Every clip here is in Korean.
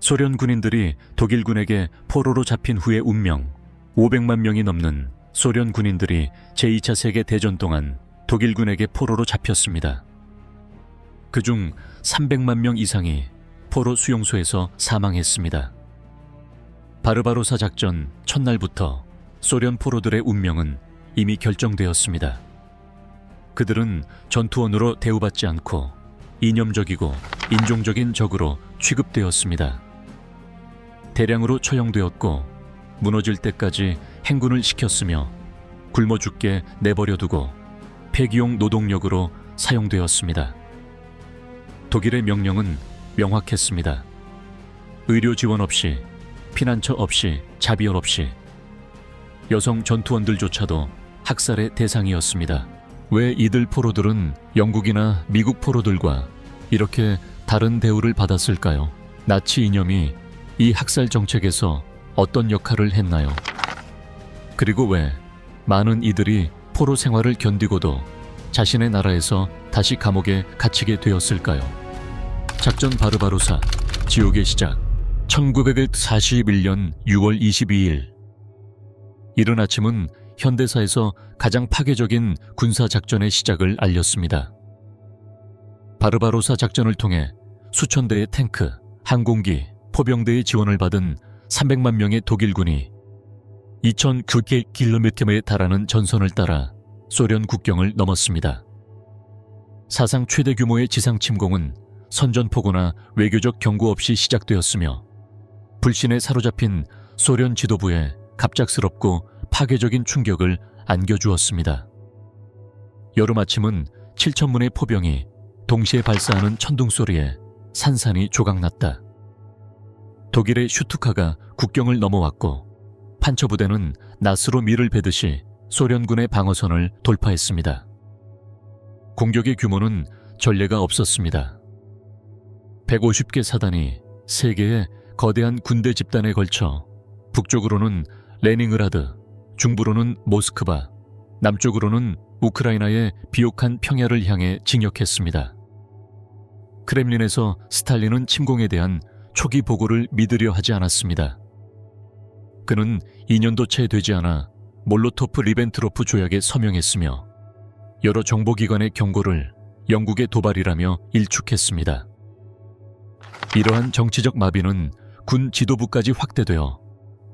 소련 군인들이 독일군에게 포로로 잡힌 후의 운명. 500만 명이 넘는 소련 군인들이 제2차 세계 대전 동안 독일군에게 포로로 잡혔습니다. 그중 300만 명 이상이 포로 수용소에서 사망했습니다. 바르바로사 작전 첫날부터 소련 포로들의 운명은 이미 결정되었습니다. 그들은 전투원으로 대우받지 않고 이념적이고 인종적인 적으로 취급되었습니다. 대량으로 처형되었고 무너질 때까지 행군을 시켰으며 굶어 죽게 내버려두고 폐기용 노동력으로 사용되었습니다. 독일의 명령은 명확했습니다. 의료 지원 없이, 피난처 없이, 자비열 없이. 여성 전투원들조차도 학살의 대상이었습니다. 왜 이들 포로들은 영국이나 미국 포로들과 이렇게 다른 대우를 받았을까요? 나치 이념이 이 학살 정책에서 어떤 역할을 했나요? 그리고 왜 많은 이들이 포로 생활을 견디고도 자신의 나라에서 다시 감옥에 갇히게 되었을까요? 작전 바르바로사, 지옥의 시작. 1941년 6월 22일. 이른 아침은 현대사에서 가장 파괴적인 군사작전의 시작을 알렸습니다. 바르바로사 작전을 통해 수천 대의 탱크, 항공기, 포병대의 지원을 받은 300만 명의 독일군이 2,009km에 달하는 전선을 따라 소련 국경을 넘었습니다. 사상 최대 규모의 지상 침공은 선전포고나 외교적 경고 없이 시작되었으며 불신에 사로잡힌 소련 지도부에 갑작스럽고 파괴적인 충격을 안겨주었습니다. 여름 아침은 7,000문의 포병이 동시에 발사하는 천둥 소리에 산산이 조각났다. 독일의 슈투카가 국경을 넘어왔고 판처부대는 낫으로 밀을 베듯이 소련군의 방어선을 돌파했습니다. 공격의 규모는 전례가 없었습니다. 150개 사단이 3개의 거대한 군대 집단에 걸쳐 북쪽으로는 레닌그라드, 중부로는 모스크바, 남쪽으로는 우크라이나의 비옥한 평야를 향해 진격했습니다. 크렘린에서 스탈린은 침공에 대한 초기 보고를 믿으려 하지 않았습니다. 그는 2년도 채 되지 않아 몰로토프-리벤트로프 조약에 서명했으며 여러 정보기관의 경고를 영국의 도발이라며 일축했습니다. 이러한 정치적 마비는 군 지도부까지 확대되어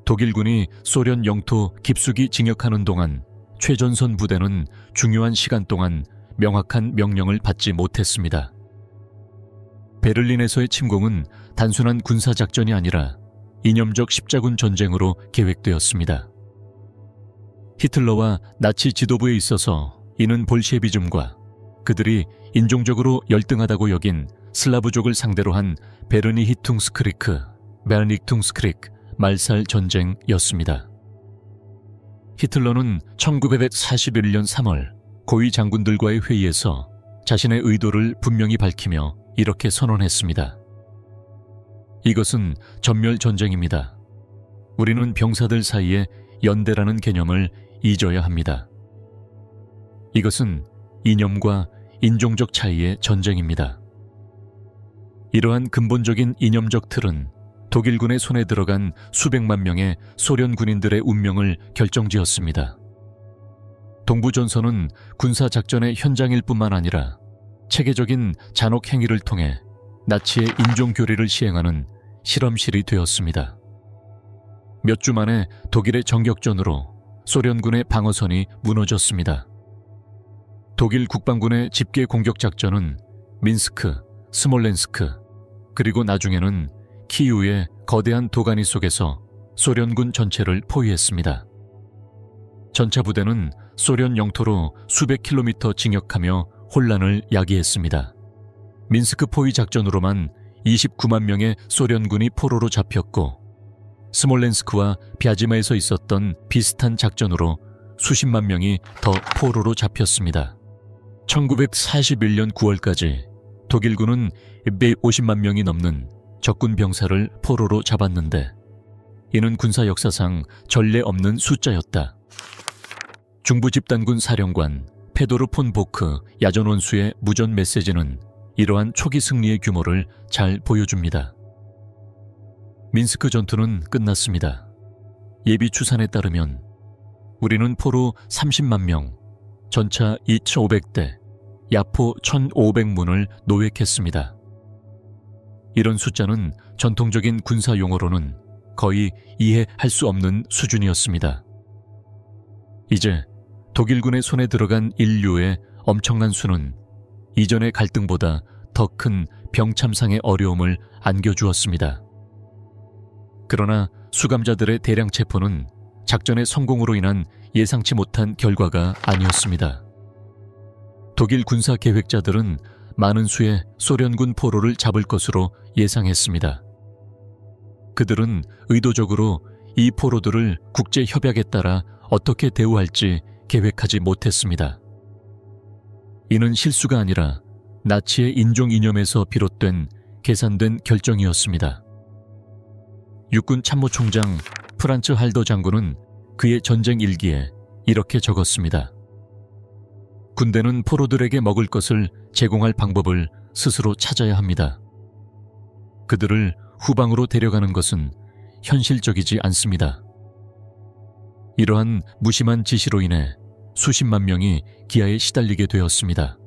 독일군이 소련 영토 깊숙이 진격하는 동안 최전선 부대는 중요한 시간 동안 명확한 명령을 받지 못했습니다. 베를린에서의 침공은 단순한 군사작전이 아니라 이념적 십자군 전쟁으로 계획되었습니다. 히틀러와 나치 지도부에 있어서 이는 볼셰비즘과 그들이 인종적으로 열등하다고 여긴 슬라브족을 상대로 한 베르니히퉁스크리크, 베르닉퉁스크리크 말살 전쟁이었습니다. 히틀러는 1941년 3월 고위 장군들과의 회의에서 자신의 의도를 분명히 밝히며 이렇게 선언했습니다. 이것은 전멸 전쟁입니다. 우리는 병사들 사이에 연대라는 개념을 잊어야 합니다. 이것은 이념과 인종적 차이의 전쟁입니다. 이러한 근본적인 이념적 틀은 독일군의 손에 들어간 수백만 명의 소련 군인들의 운명을 결정지었습니다. 동부전선은 군사작전의 현장일 뿐만 아니라 체계적인 잔혹 행위를 통해 나치의 인종교리를 시행하는 실험실이 되었습니다. 몇 주 만에 독일의 정격전으로 소련군의 방어선이 무너졌습니다. 독일 국방군의 집계 공격 작전은 민스크, 스몰렌스크, 그리고 나중에는 키이우의 거대한 도가니 속에서 소련군 전체를 포위했습니다. 전차 부대는 소련 영토로 수백 킬로미터 진격하며 혼란을 야기했습니다. 민스크 포위 작전으로만 29만 명의 소련군이 포로로 잡혔고 스몰렌스크와 벼지마에서 있었던 비슷한 작전으로 수십만 명이 더 포로로 잡혔습니다. 1941년 9월까지 독일군은 150만 명이 넘는 적군 병사를 포로로 잡았는데 이는 군사 역사상 전례 없는 숫자였다. 중부집단군 사령관 페도르 폰 보크 야전 원수의 무전 메시지는 이러한 초기 승리의 규모를 잘 보여줍니다. 민스크 전투는 끝났습니다. 예비 추산에 따르면 우리는 포로 30만 명, 전차 2,500대, 야포 1,500문을 노획했습니다. 이런 숫자는 전통적인 군사 용어로는 거의 이해할 수 없는 수준이었습니다. 이제 독일군의 손에 들어간 인류의 엄청난 수는 이전의 갈등보다 더 큰 병참상의 어려움을 안겨주었습니다. 그러나 수감자들의 대량 체포는 작전의 성공으로 인한 예상치 못한 결과가 아니었습니다. 독일 군사 계획자들은 많은 수의 소련군 포로를 잡을 것으로 예상했습니다. 그들은 의도적으로 이 포로들을 국제협약에 따라 어떻게 대우할지 계획하지 못했습니다. 이는 실수가 아니라 나치의 인종 이념에서 비롯된 계산된 결정이었습니다. 육군 참모총장 프란츠 할더 장군은 그의 전쟁 일기에 이렇게 적었습니다. 군대는 포로들에게 먹을 것을 제공할 방법을 스스로 찾아야 합니다. 그들을 후방으로 데려가는 것은 현실적이지 않습니다. 이러한 무심한 지시로 인해 수십만 명이 기아에 시달리게 되었습니다.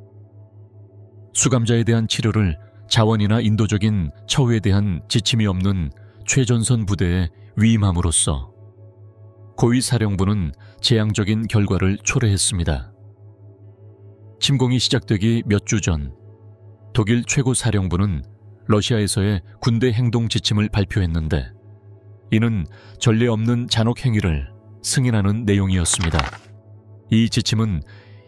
수감자에 대한 치료를 자원이나 인도적인 처우에 대한 지침이 없는 최전선 부대에 위임함으로써 고위 사령부는 재앙적인 결과를 초래했습니다. 침공이 시작되기 몇 주 전, 독일 최고 사령부는 러시아에서의 군대 행동 지침을 발표했는데 이는 전례 없는 잔혹 행위를 승인하는 내용이었습니다. 이 지침은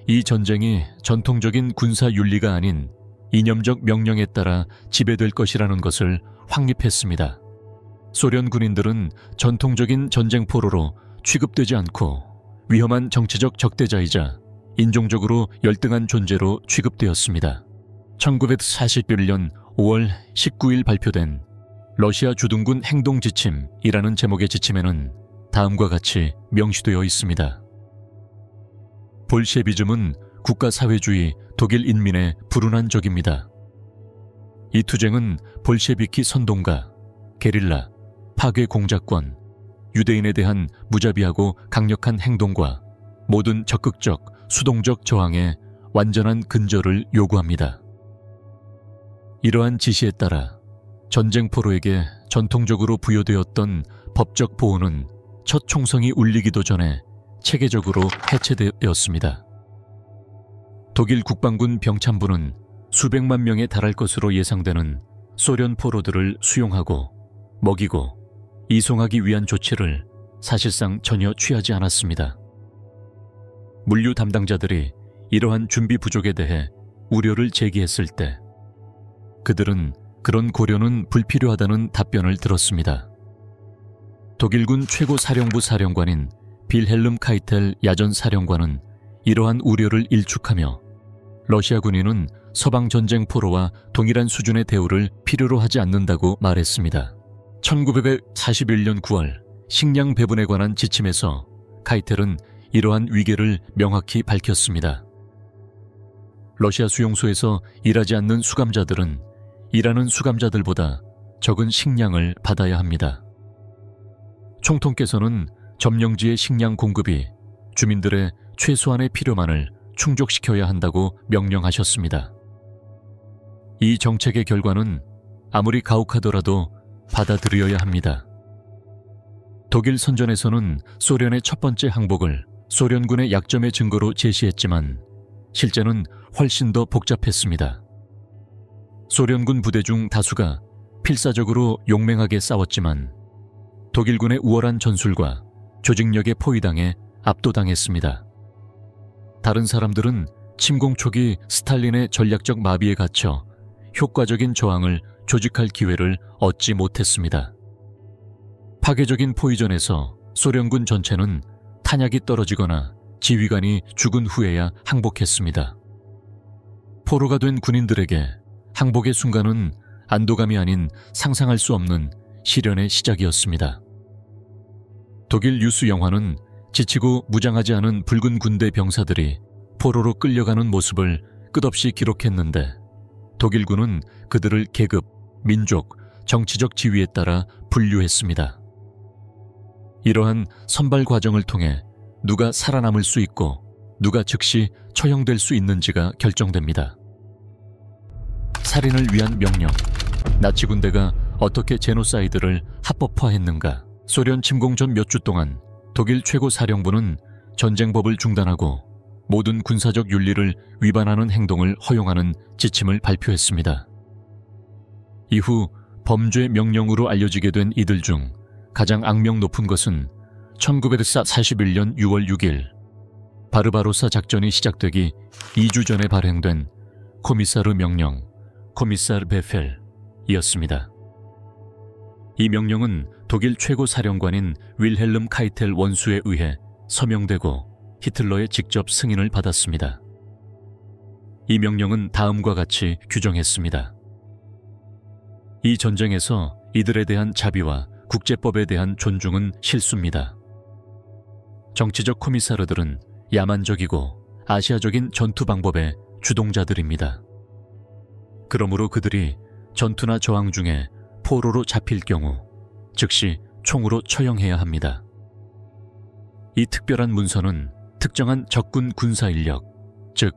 이 전쟁이 전통적인 군사 윤리가 아닌 이념적 명령에 따라 지배될 것이라는 것을 확립했습니다. 소련 군인들은 전통적인 전쟁 포로로 취급되지 않고 위험한 정치적 적대자이자 인종적으로 열등한 존재로 취급되었습니다. 1941년 5월 19일 발표된 러시아 주둔군 행동지침이라는 제목의 지침에는 다음과 같이 명시되어 있습니다. 볼셰비즘은 국가사회주의 독일 인민의 불운한 적입니다. 이 투쟁은 볼셰비키 선동가, 게릴라, 파괴 공작권, 유대인에 대한 무자비하고 강력한 행동과 모든 적극적, 수동적 저항에 완전한 근절을 요구합니다. 이러한 지시에 따라 전쟁 포로에게 전통적으로 부여되었던 법적 보호는 첫 총성이 울리기도 전에 체계적으로 해체되었습니다. 독일 국방군 병참부는 수백만 명에 달할 것으로 예상되는 소련 포로들을 수용하고 먹이고 이송하기 위한 조치를 사실상 전혀 취하지 않았습니다. 물류 담당자들이 이러한 준비 부족에 대해 우려를 제기했을 때 그들은 그런 고려는 불필요하다는 답변을 들었습니다. 독일군 최고 사령부 사령관인 빌헬름 카이텔 야전 사령관은 이러한 우려를 일축하며 러시아 군인은 서방 전쟁 포로와 동일한 수준의 대우를 필요로 하지 않는다고 말했습니다. 1941년 9월 식량 배분에 관한 지침에서 카이텔은 이러한 위계를 명확히 밝혔습니다. 러시아 수용소에서 일하지 않는 수감자들은 일하는 수감자들보다 적은 식량을 받아야 합니다. 총통께서는 점령지의 식량 공급이 주민들의 최소한의 필요만을 충족시켜야 한다고 명령하셨습니다. 이 정책의 결과는 아무리 가혹하더라도 받아들여야 합니다. 독일 선전에서는 소련의 첫 번째 항복을 소련군의 약점의 증거로 제시했지만 실제는 훨씬 더 복잡했습니다. 소련군 부대 중 다수가 필사적으로 용맹하게 싸웠지만 독일군의 우월한 전술과 조직력에 포위당해 압도당했습니다. 다른 사람들은 침공 초기 스탈린의 전략적 마비에 갇혀 효과적인 저항을 조직할 기회를 얻지 못했습니다. 파괴적인 포위전에서 소련군 전체는 탄약이 떨어지거나 지휘관이 죽은 후에야 항복했습니다. 포로가 된 군인들에게 항복의 순간은 안도감이 아닌 상상할 수 없는 시련의 시작이었습니다. 독일 뉴스 영화는 지치고 무장하지 않은 붉은 군대 병사들이 포로로 끌려가는 모습을 끝없이 기록했는데 독일군은 그들을 계급, 민족, 정치적 지위에 따라 분류했습니다. 이러한 선발 과정을 통해 누가 살아남을 수 있고 누가 즉시 처형될 수 있는지가 결정됩니다. 살인을 위한 명령. 나치 군대가 어떻게 제노사이드를 합법화했는가? 소련 침공 전 몇 주 동안 독일 최고 사령부는 전쟁법을 중단하고 모든 군사적 윤리를 위반하는 행동을 허용하는 지침을 발표했습니다. 이후 범죄 명령으로 알려지게 된 이들 중 가장 악명 높은 것은 1941년 6월 6일 바르바로사 작전이 시작되기 2주 전에 발행된 코미사르 명령, 코미사르 베펠이었습니다. 이 명령은 독일 최고 사령관인 윌헬름 카이텔 원수에 의해 서명되고 히틀러의 직접 승인을 받았습니다. 이 명령은 다음과 같이 규정했습니다. 이 전쟁에서 이들에 대한 자비와 국제법에 대한 존중은 실수입니다. 정치적 코미사르들은 야만적이고 아시아적인 전투 방법의 주동자들입니다. 그러므로 그들이 전투나 저항 중에 포로로 잡힐 경우 즉시 총으로 처형해야 합니다. 이 특별한 문서는 특정한 적군 군사 인력, 즉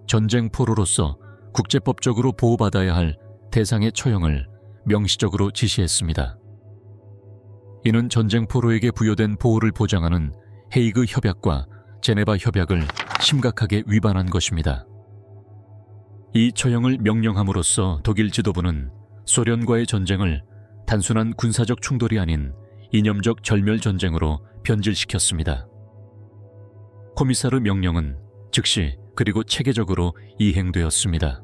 전쟁 포로로서 국제법적으로 보호받아야 할 대상의 처형을 명시적으로 지시했습니다. 이는 전쟁 포로에게 부여된 보호를 보장하는 헤이그 협약과 제네바 협약을 심각하게 위반한 것입니다. 이 처형을 명령함으로써 독일 지도부는 소련과의 전쟁을 단순한 군사적 충돌이 아닌 이념적 절멸 전쟁으로 변질시켰습니다. 코미사르 명령은 즉시 그리고 체계적으로 이행되었습니다.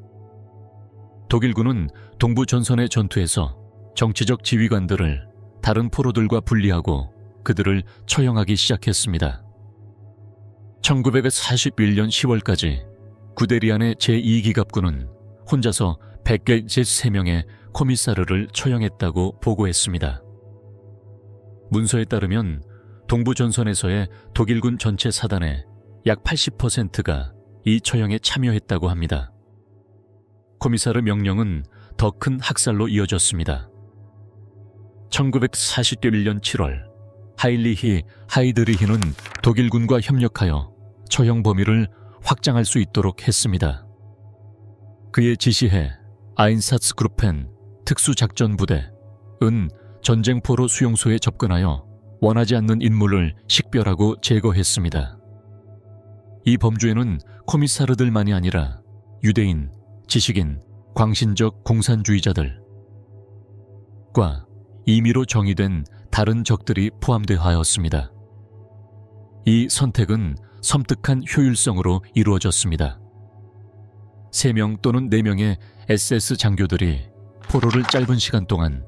독일군은 동부 전선의 전투에서 정치적 지휘관들을 다른 포로들과 분리하고 그들을 처형하기 시작했습니다. 1941년 10월까지 구데리안의 제2기갑군은 혼자서 100개 3명의 처형했다고 보고했습니다. 문서에 따르면 동부 전선에서의 독일군 전체 사단의 약 80%가 이 처형에 참여했다고 합니다. 코미사르 명령은 더 큰 학살로 이어졌습니다. 1941년 7월 하인리히 하이드리히는 독일군과 협력하여 처형 범위를 확장할 수 있도록 했습니다. 그의 지시에 아인사츠그루펜 특수작전부대은 전쟁포로 수용소에 접근하여 원하지 않는 인물을 식별하고 제거했습니다. 이 범죄에는 코미사르들만이 아니라 유대인, 지식인, 광신적 공산주의자들과 임의로 정의된 다른 적들이 포함되었습니다. 이 선택은 섬뜩한 효율성으로 이루어졌습니다. 3명 또는 4명의 SS 장교들이 포로를 짧은 시간 동안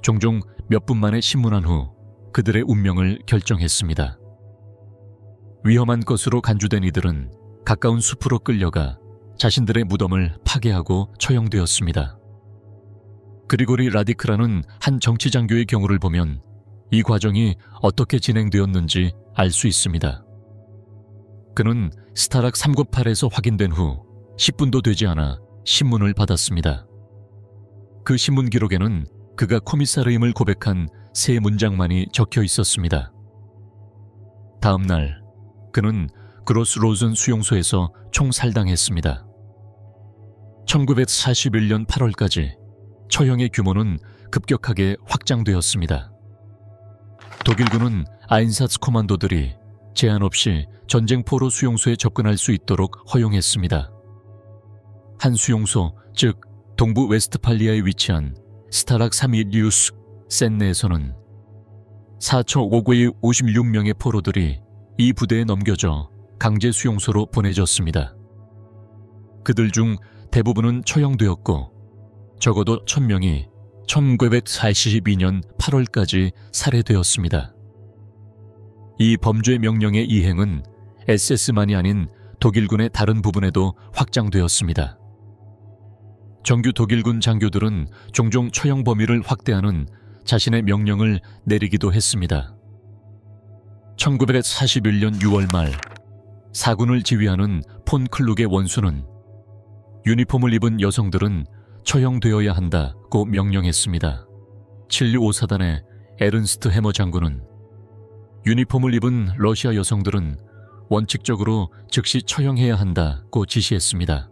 종종 몇 분 만에 신문한 후 그들의 운명을 결정했습니다. 위험한 것으로 간주된 이들은 가까운 숲으로 끌려가 자신들의 무덤을 파괴하고 처형되었습니다. 그리고리 라디크라는 한 정치장교의 경우를 보면 이 과정이 어떻게 진행되었는지 알 수 있습니다. 그는 스타락 398에서 확인된 후 10분도 되지 않아 신문을 받았습니다. 그 신문 기록에는 그가 코미사르임을 고백한 3문장만이 적혀 있었습니다. 다음 날 그는 그로스로즌 수용소에서 총살당했습니다. 1941년 8월까지 처형의 규모는 급격하게 확장되었습니다. 독일군은 아인사츠 코만도들이 제한 없이 전쟁포로 수용소에 접근할 수 있도록 허용했습니다. 한 수용소, 즉 동부 웨스트팔리아에 위치한 스타락 3위 류스 센내에서는 4,556명의 포로들이 이 부대에 넘겨져 강제 수용소로 보내졌습니다. 그들 중 대부분은 처형되었고 적어도 1,000명이 1942년 8월까지 살해되었습니다. 이 범죄 명령의 이행은 SS만이 아닌 독일군의 다른 부분에도 확장되었습니다. 정규 독일군 장교들은 종종 처형 범위를 확대하는 자신의 명령을 내리기도 했습니다. 1941년 6월 말 사군을 지휘하는 폰 클룩의 원수는 유니폼을 입은 여성들은 처형되어야 한다고 명령했습니다. 725사단의 에른스트 해머 장군은 유니폼을 입은 러시아 여성들은 원칙적으로 즉시 처형해야 한다고 지시했습니다.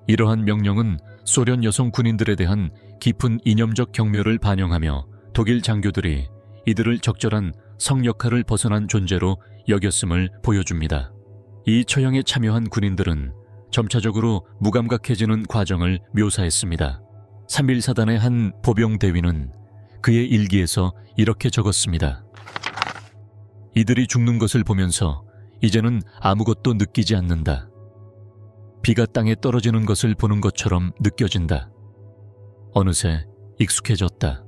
이러한 명령은 소련 여성 군인들에 대한 깊은 이념적 경멸을 반영하며 독일 장교들이 이들을 적절한 성 역할을 벗어난 존재로 여겼음을 보여줍니다. 이 처형에 참여한 군인들은 점차적으로 무감각해지는 과정을 묘사했습니다. 3.1사단의 한 보병 대위는 그의 일기에서 이렇게 적었습니다. 이들이 죽는 것을 보면서 이제는 아무것도 느끼지 않는다. 비가 땅에 떨어지는 것을 보는 것처럼 느껴진다. 어느새 익숙해졌다.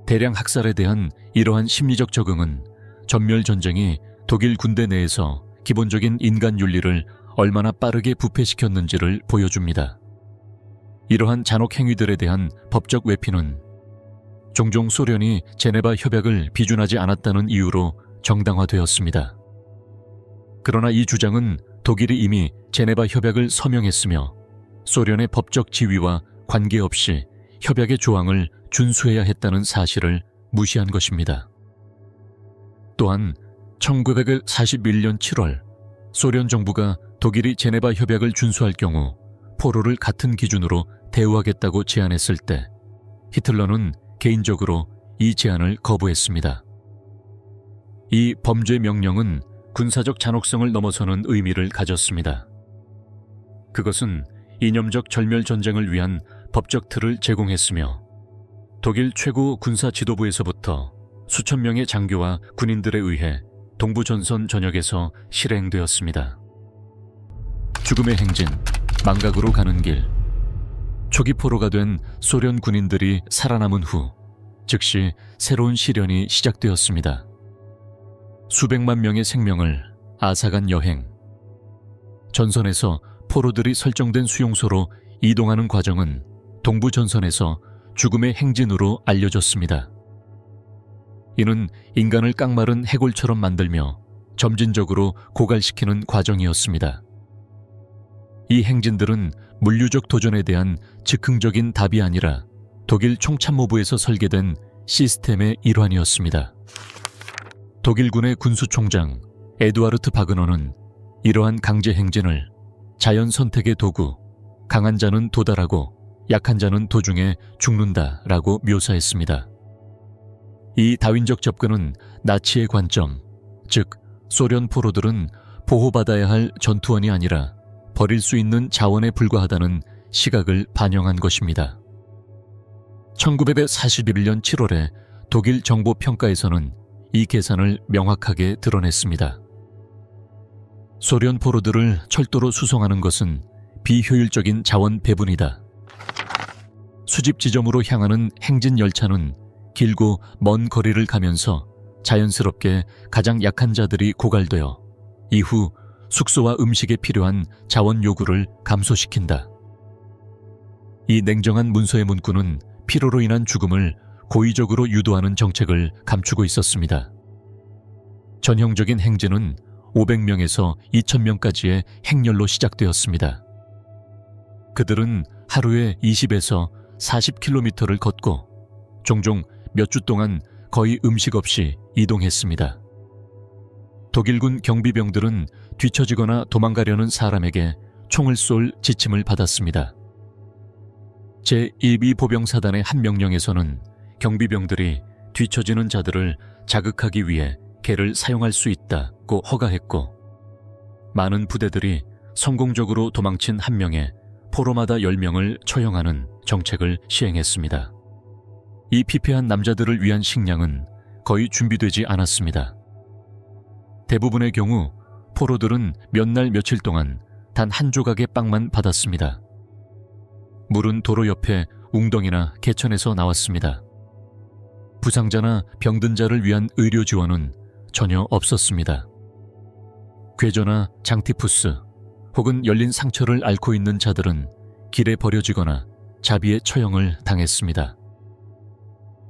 대량 학살에 대한 이러한 심리적 적응은 전멸전쟁이 독일 군대 내에서 기본적인 인간 윤리를 얼마나 빠르게 부패시켰는지를 보여줍니다. 이러한 잔혹 행위들에 대한 법적 외피는 종종 소련이 제네바 협약을 비준하지 않았다는 이유로 정당화되었습니다. 그러나 이 주장은 독일이 이미 제네바 협약을 서명했으며 소련의 법적 지위와 관계없이 협약의 조항을 준수해야 했다는 사실을 무시한 것입니다. 또한 1941년 7월 소련 정부가 독일이 제네바 협약을 준수할 경우 포로를 같은 기준으로 대우하겠다고 제안했을 때 히틀러는 개인적으로 이 제안을 거부했습니다. 이 범죄 명령은 군사적 잔혹성을 넘어서는 의미를 가졌습니다. 그것은 이념적 절멸 전쟁을 위한 법적 틀을 제공했으며 독일 최고 군사 지도부에서부터 수천 명의 장교와 군인들에 의해 동부 전선 전역에서 실행되었습니다. 죽음의 행진, 망각으로 가는 길. 초기 포로가 된 소련 군인들이 살아남은 후 즉시 새로운 시련이 시작되었습니다. 수백만 명의 생명을 앗아간 여행. 전선에서 포로들이 설정된 수용소로 이동하는 과정은 동부 전선에서 죽음의 행진으로 알려졌습니다. 이는 인간을 깡마른 해골처럼 만들며 점진적으로 고갈시키는 과정이었습니다. 이 행진들은 물류적 도전에 대한 즉흥적인 답이 아니라 독일 총참모부에서 설계된 시스템의 일환이었습니다. 독일군의 군수총장 에두아르트 바그너는 이러한 강제 행진을 자연 선택의 도구, 강한 자는 도달하고 약한 자는 도중에 죽는다라고 묘사했습니다. 이 다윈적 접근은 나치의 관점, 즉 소련 포로들은 보호받아야 할 전투원이 아니라 버릴 수 있는 자원에 불과하다는 시각을 반영한 것입니다. 1941년 7월에 독일 정보평가에서는 이 계산을 명확하게 드러냈습니다. 소련 포로들을 철도로 수송하는 것은 비효율적인 자원 배분이다. 수집 지점으로 향하는 행진 열차는 길고 먼 거리를 가면서 자연스럽게 가장 약한 자들이 고갈되어 이후 숙소와 음식에 필요한 자원 요구를 감소시킨다. 이 냉정한 문서의 문구는 피로로 인한 죽음을 고의적으로 유도하는 정책을 감추고 있었습니다. 전형적인 행진은 500명에서 2000명까지의 행렬로 시작되었습니다. 그들은 하루에 20에서 40km를 걷고 종종 몇 주 동안 거의 음식 없이 이동했습니다. 독일군 경비병들은 뒤처지거나 도망가려는 사람에게 총을 쏠 지침을 받았습니다. 제12보병사단의 한 명령에서는 경비병들이 뒤처지는 자들을 자극하기 위해 개를 사용할 수 있다고 허가했고 많은 부대들이 성공적으로 도망친 한 명에 포로마다 10명을 처형하는 정책을 시행했습니다. 이 피폐한 남자들을 위한 식량은 거의 준비되지 않았습니다. 대부분의 경우 포로들은 몇 날 며칠 동안 단 한 조각의 빵만 받았습니다. 물은 도로 옆에 웅덩이나 개천에서 나왔습니다. 부상자나 병든 자를 위한 의료 지원은 전혀 없었습니다. 괴조나 장티푸스 혹은 열린 상처를 앓고 있는 자들은 길에 버려지거나 자비의 처형을 당했습니다.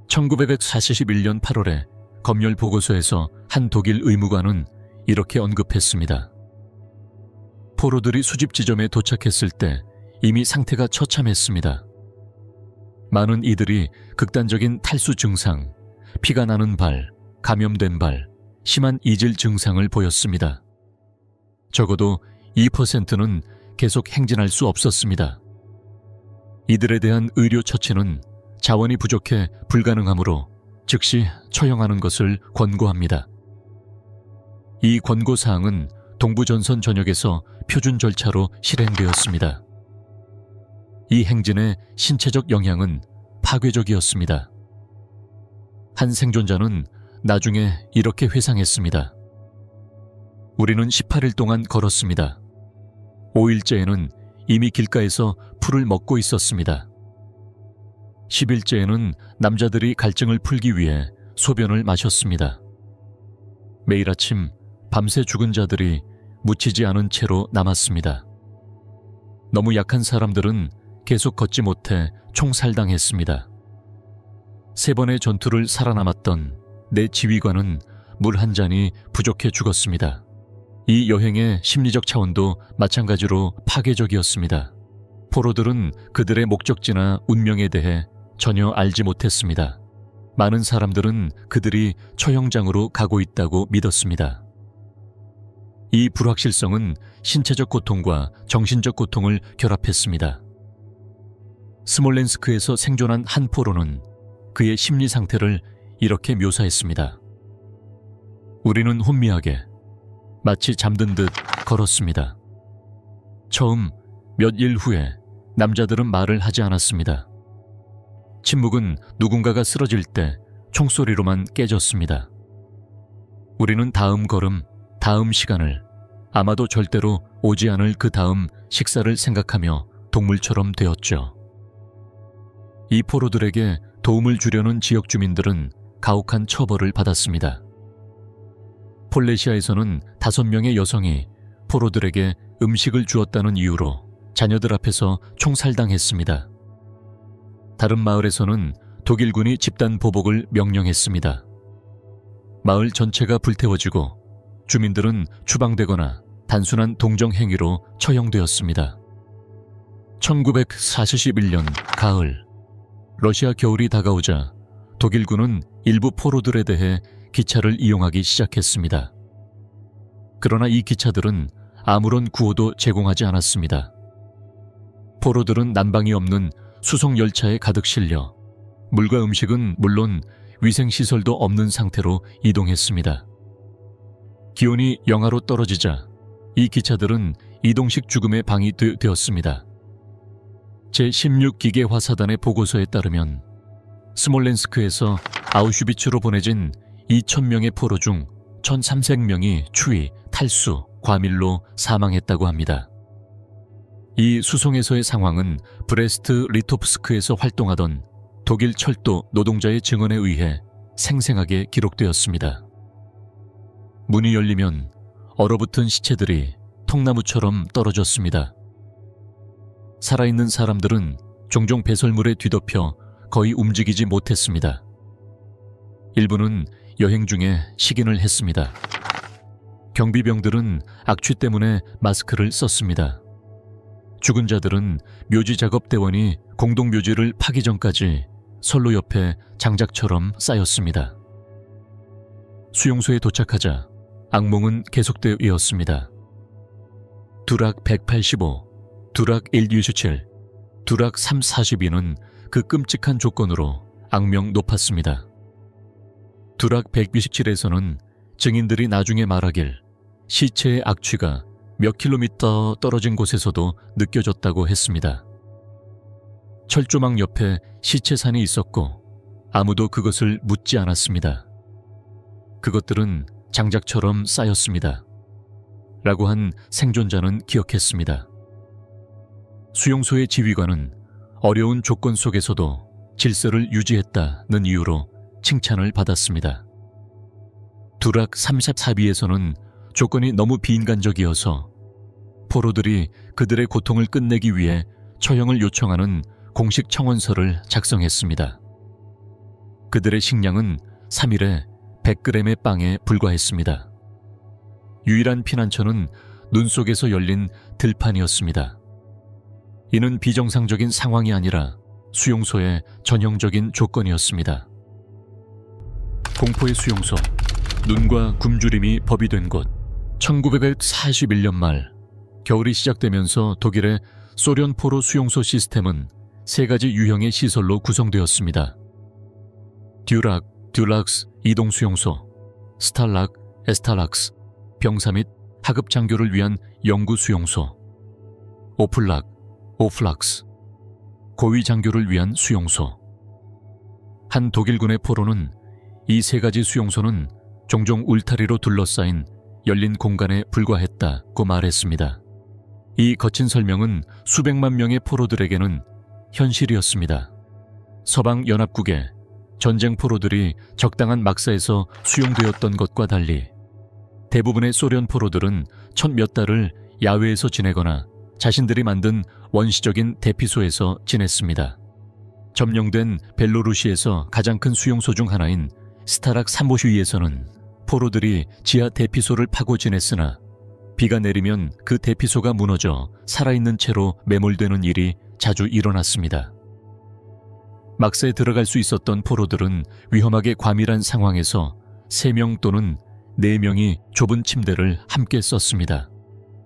1941년 8월에 검열 보고서에서 한 독일 의무관은 이렇게 언급했습니다. 포로들이 수집 지점에 도착했을 때 이미 상태가 처참했습니다. 많은 이들이 극단적인 탈수 증상, 피가 나는 발, 감염된 발, 심한 이질 증상을 보였습니다. 적어도 2%는 계속 행진할 수 없었습니다. 이들에 대한 의료 처치는 자원이 부족해 불가능하므로 즉시 처형하는 것을 권고합니다. 이 권고사항은 동부전선 전역에서 표준 절차로 실행되었습니다. 이 행진의 신체적 영향은 파괴적이었습니다. 한 생존자는 나중에 이렇게 회상했습니다. 우리는 18일 동안 걸었습니다. 5일째에는 이미 길가에서 풀을 먹고 있었습니다. 10일째에는 남자들이 갈증을 풀기 위해 소변을 마셨습니다. 매일 아침 밤새 죽은 자들이 묻히지 않은 채로 남았습니다. 너무 약한 사람들은 계속 걷지 못해 총살당했습니다. 3번의 전투를 살아남았던 내 지휘관은 물 한 잔이 부족해 죽었습니다. 이 여행의 심리적 차원도 마찬가지로 파괴적이었습니다. 포로들은 그들의 목적지나 운명에 대해 전혀 알지 못했습니다. 많은 사람들은 그들이 처형장으로 가고 있다고 믿었습니다. 이 불확실성은 신체적 고통과 정신적 고통을 결합했습니다. 스몰렌스크에서 생존한 한 포로는 그의 심리 상태를 이렇게 묘사했습니다. 우리는 혼미하게 마치 잠든 듯 걸었습니다. 처음 몇 일 후에 남자들은 말을 하지 않았습니다. 침묵은 누군가가 쓰러질 때 총소리로만 깨졌습니다. 우리는 다음 걸음, 다음 시간을, 아마도 절대로 오지 않을 그 다음 식사를 생각하며 동물처럼 되었죠. 이 포로들에게 도움을 주려는 지역 주민들은 가혹한 처벌을 받았습니다. 폴레시아에서는 5명의 여성이 포로들에게 음식을 주었다는 이유로 자녀들 앞에서 총살당했습니다. 다른 마을에서는 독일군이 집단 보복을 명령했습니다. 마을 전체가 불태워지고 주민들은 추방되거나 단순한 동정 행위로 처형되었습니다. 1941년 가을, 러시아 겨울이 다가오자 독일군은 일부 포로들에 대해 기차를 이용하기 시작했습니다. 그러나 이 기차들은 아무런 구호도 제공하지 않았습니다. 포로들은 난방이 없는 수송 열차에 가득 실려 물과 음식은 물론 위생시설도 없는 상태로 이동했습니다. 기온이 영하로 떨어지자 이 기차들은 이동식 죽음의 방이 되었습니다. 제16기계 화사단의 보고서에 따르면 스몰렌스크에서 아우슈비츠로 보내진 2,000명의 포로 중 1,300명이 추위, 탈수, 과밀로 사망했다고 합니다. 이 수송에서의 상황은 브레스트 리토프스크에서 활동하던 독일 철도 노동자의 증언에 의해 생생하게 기록되었습니다. 문이 열리면 얼어붙은 시체들이 통나무처럼 떨어졌습니다. 살아있는 사람들은 종종 배설물에 뒤덮여 거의 움직이지 못했습니다. 일부는 여행 중에 식인을 했습니다. 경비병들은 악취 때문에 마스크를 썼습니다. 죽은 자들은 묘지 작업대원이 공동묘지를 파기 전까지 선로 옆에 장작처럼 쌓였습니다. 수용소에 도착하자 악몽은 계속되어 이었습니다. 두락 185, 두락 127, 두락 342는 그 끔찍한 조건으로 악명 높았습니다. 두락 127에서는 증인들이 나중에 말하길 시체의 악취가 몇 킬로미터 떨어진 곳에서도 느껴졌다고 했습니다. 철조망 옆에 시체산이 있었고 아무도 그것을 묻지 않았습니다. 그것들은 장작처럼 쌓였습니다. 라고 한 생존자는 기억했습니다. 수용소의 지휘관은 어려운 조건 속에서도 질서를 유지했다는 이유로 칭찬을 받았습니다. 두락 34비에서는 조건이 너무 비인간적이어서 포로들이 그들의 고통을 끝내기 위해 처형을 요청하는 공식 청원서를 작성했습니다. 그들의 식량은 3일에 100g의 빵에 불과했습니다. 유일한 피난처는 눈 속에서 열린 들판이었습니다. 이는 비정상적인 상황이 아니라 수용소의 전형적인 조건이었습니다. 공포의 수용소, 눈과 굶주림이 법이 된 곳. 1941년 말 겨울이 시작되면서 독일의 소련 포로 수용소 시스템은 세 가지 유형의 시설로 구성되었습니다. 듀락, 듀락스 이동 수용소, 스탈락, 에스탈락스 병사 및 하급 장교를 위한 영구 수용소, 오플락, 오플락스 고위 장교를 위한 수용소. 한 독일군의 포로는 이 세 가지 수용소는 종종 울타리로 둘러싸인 열린 공간에 불과했다고 말했습니다. 이 거친 설명은 수백만 명의 포로들에게는 현실이었습니다. 서방 연합국의 전쟁 포로들이 적당한 막사에서 수용되었던 것과 달리 대부분의 소련 포로들은 첫 몇 달을 야외에서 지내거나 자신들이 만든 원시적인 대피소에서 지냈습니다. 점령된 벨로루시에서 가장 큰 수용소 중 하나인 스타락 삼보슈이에서는 포로들이 지하 대피소를 파고 지냈으나 비가 내리면 그 대피소가 무너져 살아있는 채로 매몰되는 일이 자주 일어났습니다. 막사에 들어갈 수 있었던 포로들은 위험하게 과밀한 상황에서 3명 또는 4명이 좁은 침대를 함께 썼습니다.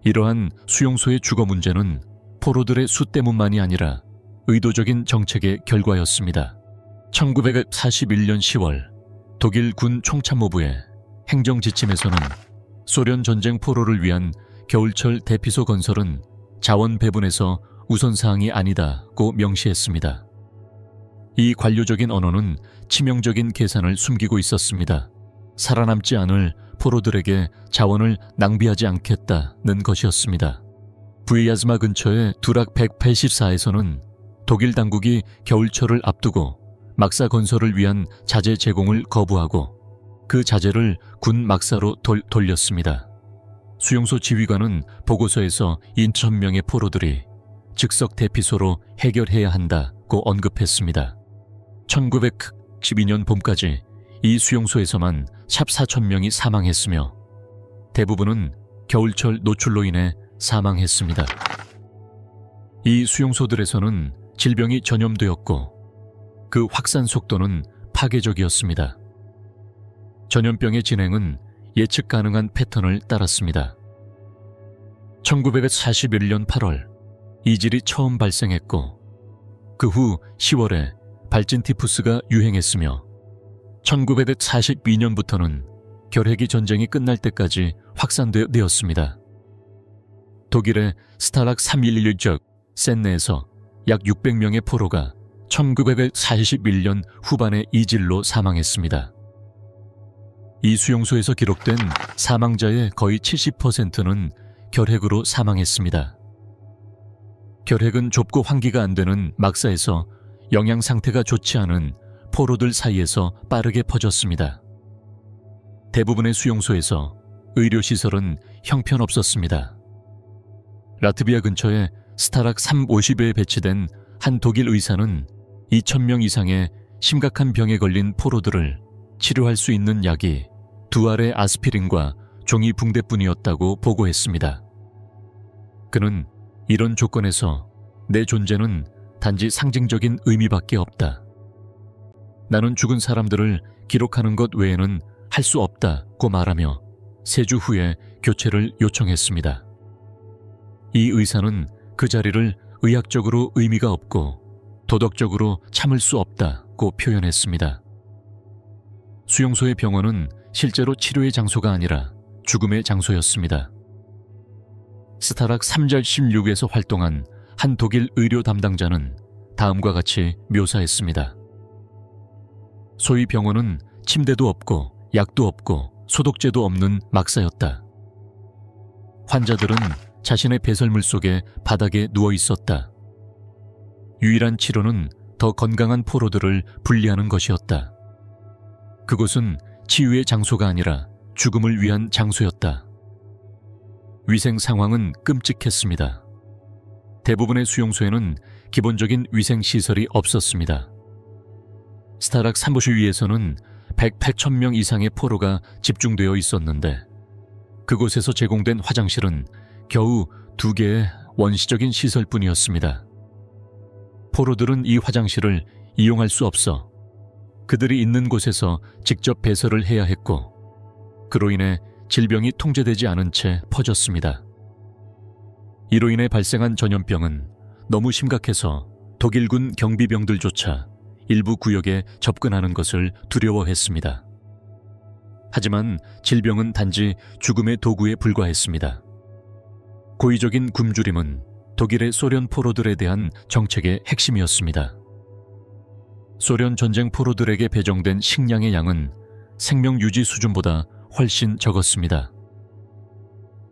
이러한 수용소의 주거 문제는 포로들의 수 때문만이 아니라 의도적인 정책의 결과였습니다. 1941년 10월 독일 군 총참모부의 행정지침에서는 소련 전쟁 포로를 위한 겨울철 대피소 건설은 자원 배분에서 우선사항이 아니다고 명시했습니다. 이 관료적인 언어는 치명적인 계산을 숨기고 있었습니다. 살아남지 않을 포로들에게 자원을 낭비하지 않겠다는 것이었습니다. 부이야즈마 근처의 두락 184에서는 독일 당국이 겨울철을 앞두고 막사 건설을 위한 자재 제공을 거부하고 그 자재를 군 막사로 돌렸습니다. 수용소 지휘관은 보고서에서 2,000명의 포로들이 즉석 대피소로 해결해야 한다고 언급했습니다. 1912년 봄까지 이 수용소에서만 샵 4,000명이 사망했으며 대부분은 겨울철 노출로 인해 사망했습니다. 이 수용소들에서는 질병이 전염되었고 그 확산 속도는 파괴적이었습니다. 전염병의 진행은 예측 가능한 패턴을 따랐습니다. 1941년 8월 이질이 처음 발생했고 그 후 10월에 발진 티푸스가 유행했으며 1942년부터는 결핵이 전쟁이 끝날 때까지 확산되었습니다. 독일의 스타락 311적 센내에서 약 600명의 포로가 1941년 후반에 이질로 사망했습니다. 이 수용소에서 기록된 사망자의 거의 70%는 결핵으로 사망했습니다. 결핵은 좁고 환기가 안 되는 막사에서 영양 상태가 좋지 않은 포로들 사이에서 빠르게 퍼졌습니다. 대부분의 수용소에서 의료시설은 형편없었습니다. 라트비아 근처에 스타락 350에 배치된 한 독일 의사는 2,000명 이상의 심각한 병에 걸린 포로들을 치료할 수 있는 약이 2알의 아스피린과 종이 붕대뿐이었다고 보고했습니다. 그는 이런 조건에서 내 존재는 단지 상징적인 의미밖에 없다. 나는 죽은 사람들을 기록하는 것 외에는 할 수 없다고 말하며 3주 후에 교체를 요청했습니다. 이 의사는 그 자리를 의학적으로 의미가 없고 도덕적으로 참을 수 없다고 표현했습니다. 수용소의 병원은 실제로 치료의 장소가 아니라 죽음의 장소였습니다. 스타락 3절 16에서 활동한 한 독일 의료 담당자는 다음과 같이 묘사했습니다. 소위 병원은 침대도 없고 약도 없고 소독제도 없는 막사였다. 환자들은 자신의 배설물 속에 바닥에 누워 있었다. 유일한 치료는 더 건강한 포로들을 분리하는 것이었다. 그곳은 치유의 장소가 아니라 죽음을 위한 장소였다. 위생 상황은 끔찍했습니다. 대부분의 수용소에는 기본적인 위생 시설이 없었습니다. 스타락 삼보슈위에서는 108,000명 이상의 포로가 집중되어 있었는데 그곳에서 제공된 화장실은 겨우 2개의 원시적인 시설뿐이었습니다. 포로들은 이 화장실을 이용할 수 없어 그들이 있는 곳에서 직접 배설을 해야 했고, 그로 인해 질병이 통제되지 않은 채 퍼졌습니다. 이로 인해 발생한 전염병은 너무 심각해서 독일군 경비병들조차 일부 구역에 접근하는 것을 두려워했습니다. 하지만 질병은 단지 죽음의 도구에 불과했습니다. 고의적인 굶주림은 독일의 소련 포로들에 대한 정책의 핵심이었습니다. 소련 전쟁 포로들에게 배정된 식량의 양은 생명 유지 수준보다 훨씬 적었습니다.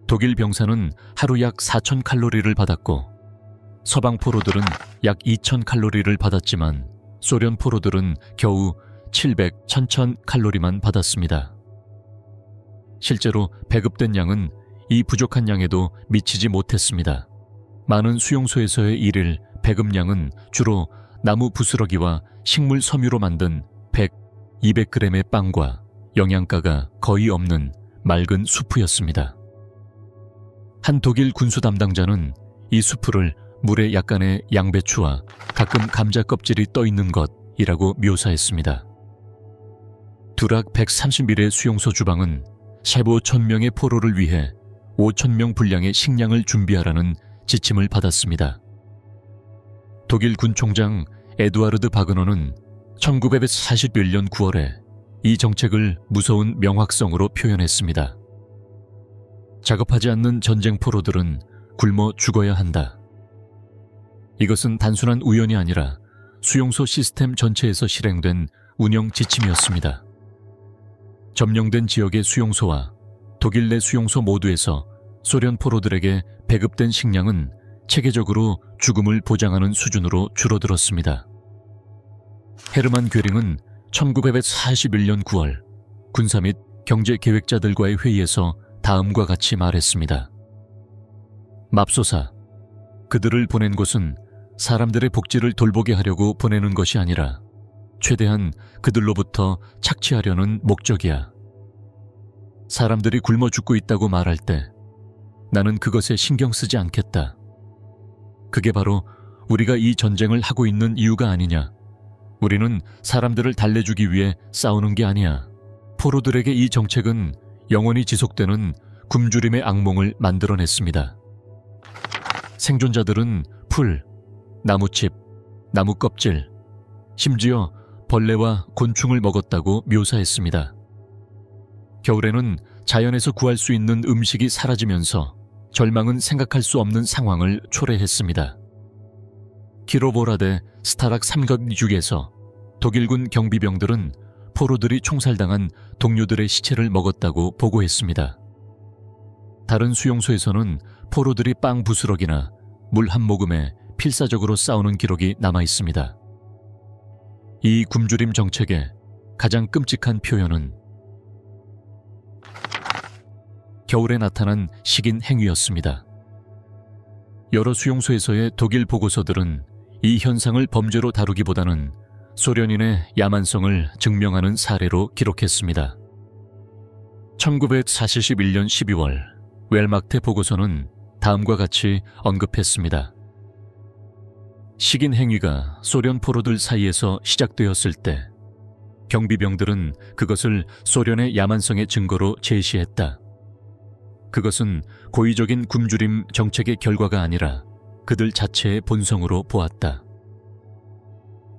독일 병사는 하루 약 4,000칼로리를 받았고, 서방 포로들은 약 2,000칼로리를 받았지만 소련 포로들은 겨우 700, 1,000칼로리만 받았습니다. 실제로 배급된 양은 이 부족한 양에도 미치지 못했습니다. 많은 수용소에서의 일일 배급량은 주로 나무 부스러기와 식물 섬유로 만든 100, 200g의 빵과 영양가가 거의 없는 맑은 수프였습니다. 한 독일 군수 담당자는 이 수프를 물에 약간의 양배추와 가끔 감자 껍질이 떠있는 것이라고 묘사했습니다. 두락 130밀의 수용소 주방은 15,000명의 포로를 위해 5,000명 분량의 식량을 준비하라는 지침을 받았습니다. 독일 군 총장 에두아르드 바그너는 1941년 9월에 이 정책을 무서운 명확성으로 표현했습니다. 작업하지 않는 전쟁 포로들은 굶어 죽어야 한다. 이것은 단순한 우연이 아니라 수용소 시스템 전체에서 실행된 운영 지침이었습니다. 점령된 지역의 수용소와 독일 내 수용소 모두에서 소련 포로들에게 배급된 식량은 체계적으로 죽음을 보장하는 수준으로 줄어들었습니다. 헤르만 괴링은 1941년 9월 군사 및 경제 계획자들과의 회의에서 다음과 같이 말했습니다. 맙소사, 그들을 보낸 곳은 사람들의 복지를 돌보게 하려고 보내는 것이 아니라 최대한 그들로부터 착취하려는 목적이야. 사람들이 굶어 죽고 있다고 말할 때 나는 그것에 신경 쓰지 않겠다. 그게 바로 우리가 이 전쟁을 하고 있는 이유가 아니냐. 우리는 사람들을 달래주기 위해 싸우는 게 아니야. 포로들에게 이 정책은 영원히 지속되는 굶주림의 악몽을 만들어냈습니다. 생존자들은 풀, 나무칩, 나무 껍질, 심지어 벌레와 곤충을 먹었다고 묘사했습니다. 겨울에는 자연에서 구할 수 있는 음식이 사라지면서 절망은 생각할 수 없는 상황을 초래했습니다. 키로보라데 스타락 3.6에서 독일군 경비병들은 포로들이 총살당한 동료들의 시체를 먹었다고 보고했습니다. 다른 수용소에서는 포로들이 빵 부스럭이나 물 한 모금에 필사적으로 싸우는 기록이 남아 있습니다. 이 굶주림 정책의 가장 끔찍한 표현은 겨울에 나타난 식인 행위였습니다. 여러 수용소에서의 독일 보고서들은 이 현상을 범죄로 다루기보다는 소련인의 야만성을 증명하는 사례로 기록했습니다. 1941년 12월 웰마크테 보고서는 다음과 같이 언급했습니다. 식인 행위가 소련 포로들 사이에서 시작되었을 때 경비병들은 그것을 소련의 야만성의 증거로 제시했다. 그것은 고의적인 굶주림 정책의 결과가 아니라 그들 자체의 본성으로 보았다.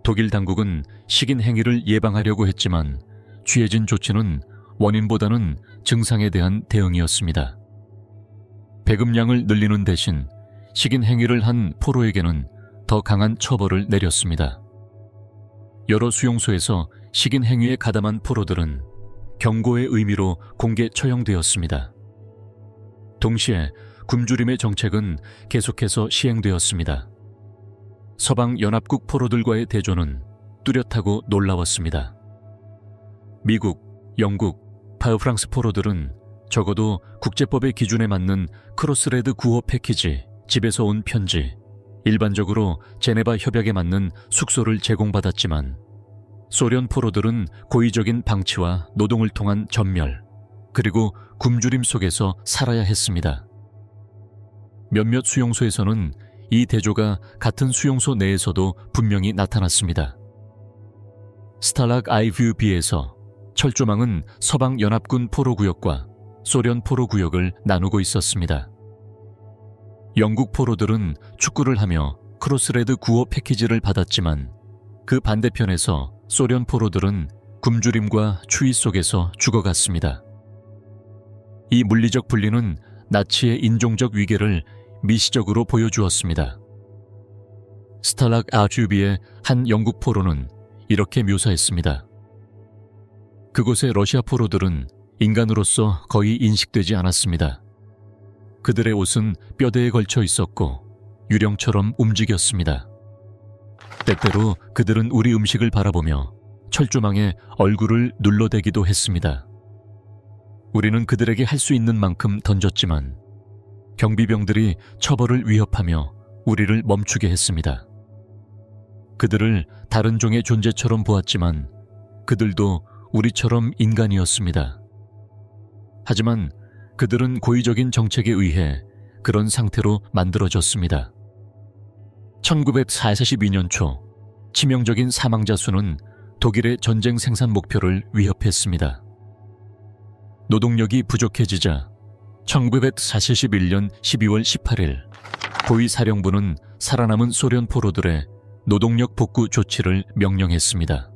독일 당국은 식인 행위를 예방하려고 했지만 취해진 조치는 원인보다는 증상에 대한 대응이었습니다. 배급량을 늘리는 대신 식인 행위를 한 포로에게는 더 강한 처벌을 내렸습니다. 여러 수용소에서 식인 행위에 가담한 포로들은 경고의 의미로 공개 처형되었습니다. 동시에 굶주림의 정책은 계속해서 시행되었습니다. 서방 연합국 포로들과의 대조는 뚜렷하고 놀라웠습니다. 미국, 영국, 파흐프랑스 포로들은 적어도 국제법의 기준에 맞는 크로스레드 구호 패키지, 집에서 온 편지, 일반적으로 제네바 협약에 맞는 숙소를 제공받았지만 소련 포로들은 고의적인 방치와 노동을 통한 전멸, 그리고 굶주림 속에서 살아야 했습니다. 몇몇 수용소에서는 이 대조가 같은 수용소 내에서도 분명히 나타났습니다. 스탈락 IVB에서 철조망은 서방 연합군 포로구역과 소련 포로구역을 나누고 있었습니다. 영국 포로들은 축구를 하며 크로스레드 구호 패키지를 받았지만 그 반대편에서 소련 포로들은 굶주림과 추위 속에서 죽어갔습니다. 이 물리적 분리는 나치의 인종적 위계를 미시적으로 보여주었습니다. 스탈락 IVB의 한 영국 포로는 이렇게 묘사했습니다. 그곳의 러시아 포로들은 인간으로서 거의 인식되지 않았습니다. 그들의 옷은 뼈대에 걸쳐 있었고 유령처럼 움직였습니다. 때때로 그들은 우리 음식을 바라보며 철조망에 얼굴을 눌러대기도 했습니다. 우리는 그들에게 할 수 있는 만큼 던졌지만 경비병들이 처벌을 위협하며 우리를 멈추게 했습니다. 그들을 다른 종의 존재처럼 보았지만 그들도 우리처럼 인간이었습니다. 하지만 그들은 고의적인 정책에 의해 그런 상태로 만들어졌습니다. 1942년 초 치명적인 사망자 수는 독일의 전쟁 생산 목표를 위협했습니다. 노동력이 부족해지자 1941년 12월 18일 고위 사령부는 살아남은 소련 포로들의 노동력 복구 조치를 명령했습니다.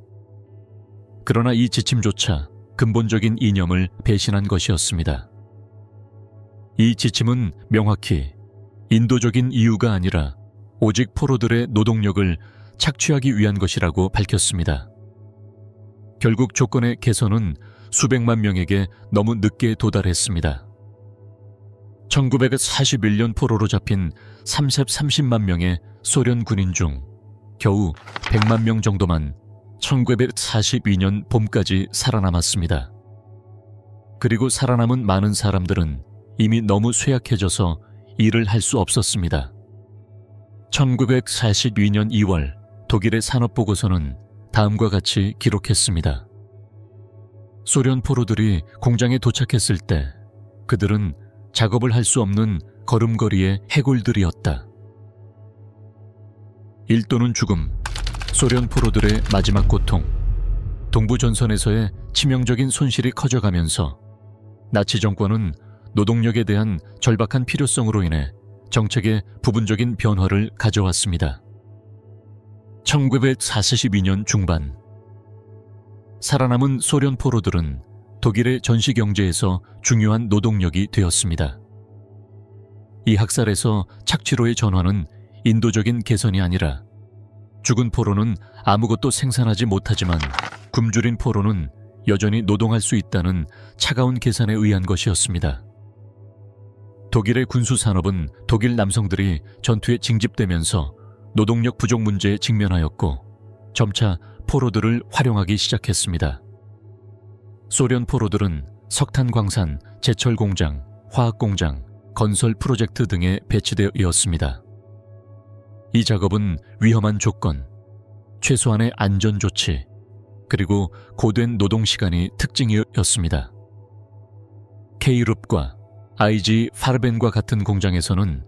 그러나 이 지침조차 근본적인 이념을 배신한 것이었습니다. 이 지침은 명확히 인도적인 이유가 아니라 오직 포로들의 노동력을 착취하기 위한 것이라고 밝혔습니다. 결국 조건의 개선은 수백만 명에게 너무 늦게 도달했습니다. 1941년 포로로 잡힌 30만 명의 소련 군인 중 겨우 100만 명 정도만 1942년 봄까지 살아남았습니다. 그리고 살아남은 많은 사람들은 이미 너무 쇠약해져서 일을 할 수 없었습니다. 1942년 2월 독일의 산업보고서는 다음과 같이 기록했습니다. 소련 포로들이 공장에 도착했을 때 그들은 작업을 할 수 없는 걸음걸이의 해골들이었다. 일 또는 죽음, 소련 포로들의 마지막 고통, 동부전선에서의 치명적인 손실이 커져가면서 나치 정권은 노동력에 대한 절박한 필요성으로 인해 정책에 부분적인 변화를 가져왔습니다. 1942년 중반, 살아남은 소련 포로들은 독일의 전시 경제에서 중요한 노동력이 되었습니다. 이 학살에서 착취로의 전환은 인도적인 개선이 아니라 죽은 포로는 아무것도 생산하지 못하지만 굶주린 포로는 여전히 노동할 수 있다는 차가운 계산에 의한 것이었습니다. 독일의 군수산업은 독일 남성들이 전투에 징집되면서 노동력 부족 문제에 직면하였고 점차 포로들을 활용하기 시작했습니다. 소련 포로들은 석탄 광산, 제철 공장, 화학 공장, 건설 프로젝트 등에 배치되어 있었습니다. 이 작업은 위험한 조건, 최소한의 안전 조치, 그리고 고된 노동 시간이 특징이었습니다. K룹과 IG 파르벤과 같은 공장에서는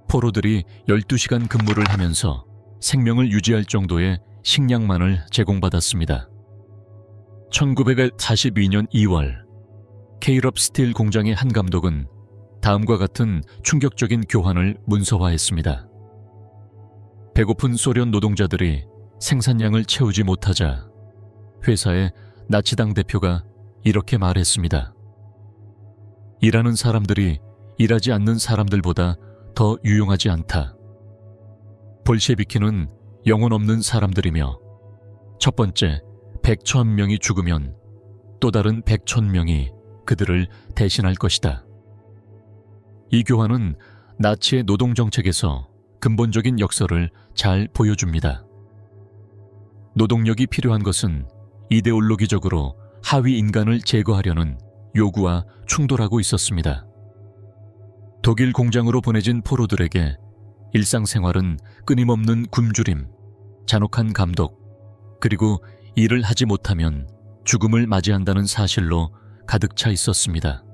포로들이 12시간 근무를 하면서 생명을 유지할 정도의 식량만을 제공받았습니다. 1942년 2월 K룹 스틸 공장의 한 감독은 다음과 같은 충격적인 교환을 문서화했습니다. 배고픈 소련 노동자들이 생산량을 채우지 못하자 회사의 나치당 대표가 이렇게 말했습니다. 일하는 사람들이 일하지 않는 사람들보다 더 유용하지 않다. 볼셰비키는 영혼 없는 사람들이며 첫 번째 100,000명이 죽으면 또 다른 100,000명이 그들을 대신할 것이다. 이 교환은 나치의 노동정책에서 근본적인 역설을 잘 보여줍니다. 노동력이 필요한 것은 이데올로기적으로 하위 인간을 제거하려는 요구와 충돌하고 있었습니다. 독일 공장으로 보내진 포로들에게 일상생활은 끊임없는 굶주림, 잔혹한 감독, 그리고 일을 하지 못하면 죽음을 맞이한다는 사실로 가득 차 있었습니다.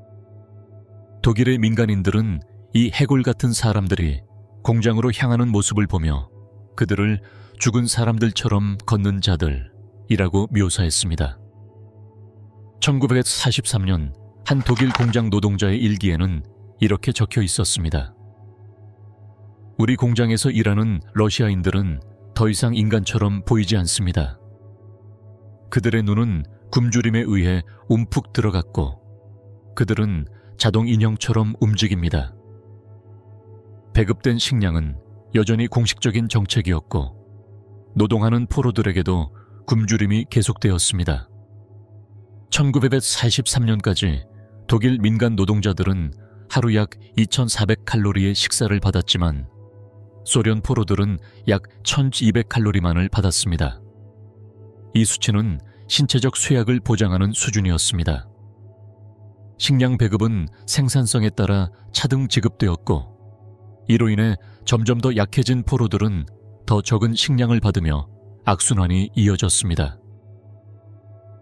독일의 민간인들은 이 해골 같은 사람들이 공장으로 향하는 모습을 보며 그들을 죽은 사람들처럼 걷는 자들이라고 묘사했습니다. 1943년 한 독일 공장 노동자의 일기에는 이렇게 적혀 있었습니다. 우리 공장에서 일하는 러시아인들은 더 이상 인간처럼 보이지 않습니다. 그들의 눈은 굶주림에 의해 움푹 들어갔고 그들은 자동 인형처럼 움직입니다. 배급된 식량은 여전히 공식적인 정책이었고 노동하는 포로들에게도 굶주림이 계속되었습니다. 1943년까지 독일 민간 노동자들은 하루 약 2,400칼로리의 식사를 받았지만 소련 포로들은 약 1,200칼로리만을 받았습니다. 이 수치는 신체적 쇠약을 보장하는 수준이었습니다. 식량 배급은 생산성에 따라 차등 지급되었고 이로 인해 점점 더 약해진 포로들은 더 적은 식량을 받으며 악순환이 이어졌습니다.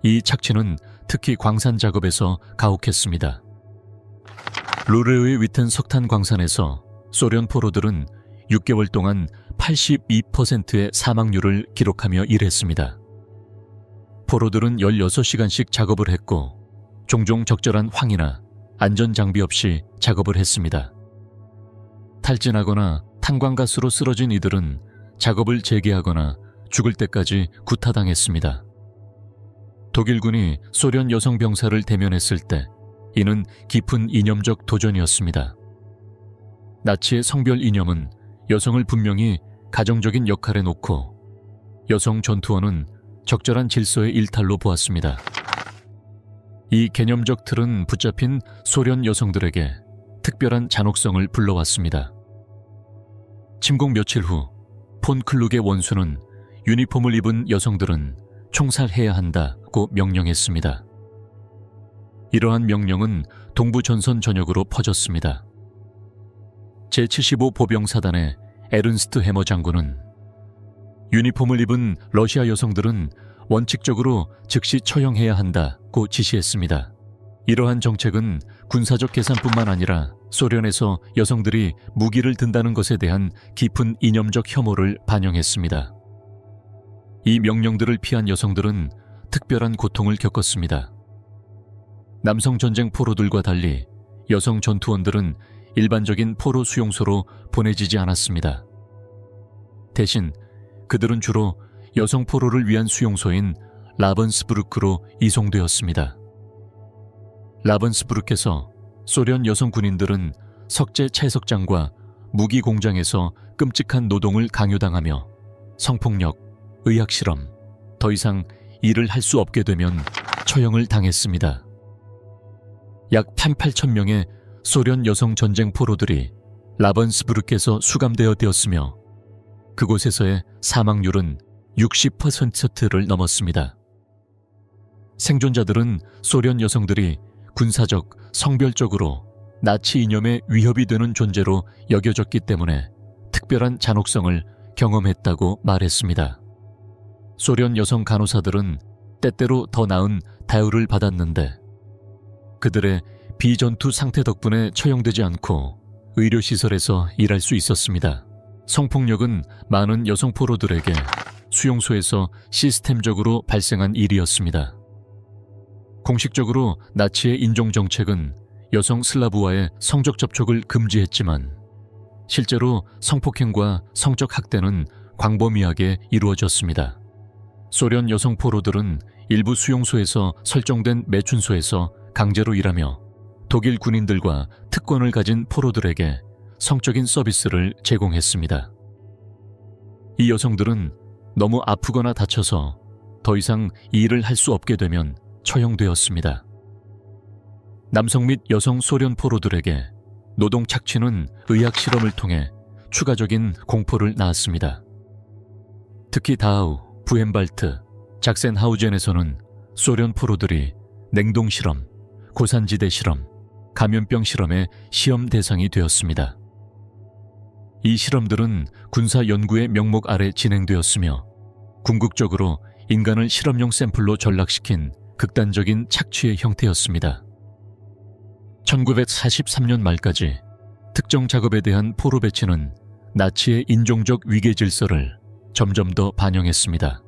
이 착취는 특히 광산 작업에서 가혹했습니다. 루레오의 위튼 석탄 광산에서 소련 포로들은 6개월 동안 82%의 사망률을 기록하며 일했습니다. 포로들은 16시간씩 작업을 했고 종종 적절한 황이나 안전장비 없이 작업을 했습니다. 탈진하거나 탄광가스로 쓰러진 이들은 작업을 재개하거나 죽을 때까지 구타당했습니다. 독일군이 소련 여성 병사를 대면했을 때 이는 깊은 이념적 도전이었습니다. 나치의 성별 이념은 여성을 분명히 가정적인 역할에 놓고 여성 전투원은 적절한 질서의 일탈로 보았습니다. 이 개념적 틀은 붙잡힌 소련 여성들에게 특별한 잔혹성을 불러왔습니다. 침공 며칠 후 폰 클룩의 원수는 유니폼을 입은 여성들은 총살해야 한다고 명령했습니다. 이러한 명령은 동부 전선 전역으로 퍼졌습니다. 제75 보병사단의 에른스트 해머 장군은 유니폼을 입은 러시아 여성들은 원칙적으로 즉시 처형해야 한다고 지시했습니다. 이러한 정책은 군사적 계산뿐만 아니라 소련에서 여성들이 무기를 든다는 것에 대한 깊은 이념적 혐오를 반영했습니다. 이 명령들을 피한 여성들은 특별한 고통을 겪었습니다. 남성 전쟁 포로들과 달리 여성 전투원들은 일반적인 포로 수용소로 보내지지 않았습니다. 대신 그들은 주로 여성 포로를 위한 수용소인 라번스부르크로 이송되었습니다. 라번스부르크에서 소련 여성 군인들은 석재 채석장과 무기 공장에서 끔찍한 노동을 강요당하며 성폭력, 의학실험, 더 이상 일을 할 수 없게 되면 처형을 당했습니다. 약 8,000명의 소련 여성 전쟁 포로들이 라번스부르크에서 수감되었으며 그곳에서의 사망률은 60%를 넘었습니다. 생존자들은 소련 여성들이 군사적, 성별적으로 나치 이념에 위협이 되는 존재로 여겨졌기 때문에 특별한 잔혹성을 경험했다고 말했습니다. 소련 여성 간호사들은 때때로 더 나은 대우를 받았는데 그들의 비전투 상태 덕분에 처형되지 않고 의료시설에서 일할 수 있었습니다. 성폭력은 많은 여성 포로들에게 수용소에서 시스템적으로 발생한 일이었습니다. 공식적으로 나치의 인종정책은 여성 슬라브와의 성적 접촉을 금지했지만 실제로 성폭행과 성적 학대는 광범위하게 이루어졌습니다. 소련 여성 포로들은 일부 수용소에서 설정된 매춘소에서 강제로 일하며 독일 군인들과 특권을 가진 포로들에게 성적인 서비스를 제공했습니다. 이 여성들은 너무 아프거나 다쳐서 더 이상 일을 할 수 없게 되면 처형되었습니다. 남성 및 여성 소련 포로들에게 노동 착취는 의학 실험을 통해 추가적인 공포를 낳았습니다. 특히 다하우, 부헨발트, 작센하우젠에서는 소련 포로들이 냉동 실험, 고산지대 실험, 감염병 실험의 시험 대상이 되었습니다. 이 실험들은 군사 연구의 명목 아래 진행되었으며 궁극적으로 인간을 실험용 샘플로 전락시킨 극단적인 착취의 형태였습니다. 1943년 말까지 특정 작업에 대한 포로 배치는 나치의 인종적 위계 질서를 점점 더 반영했습니다.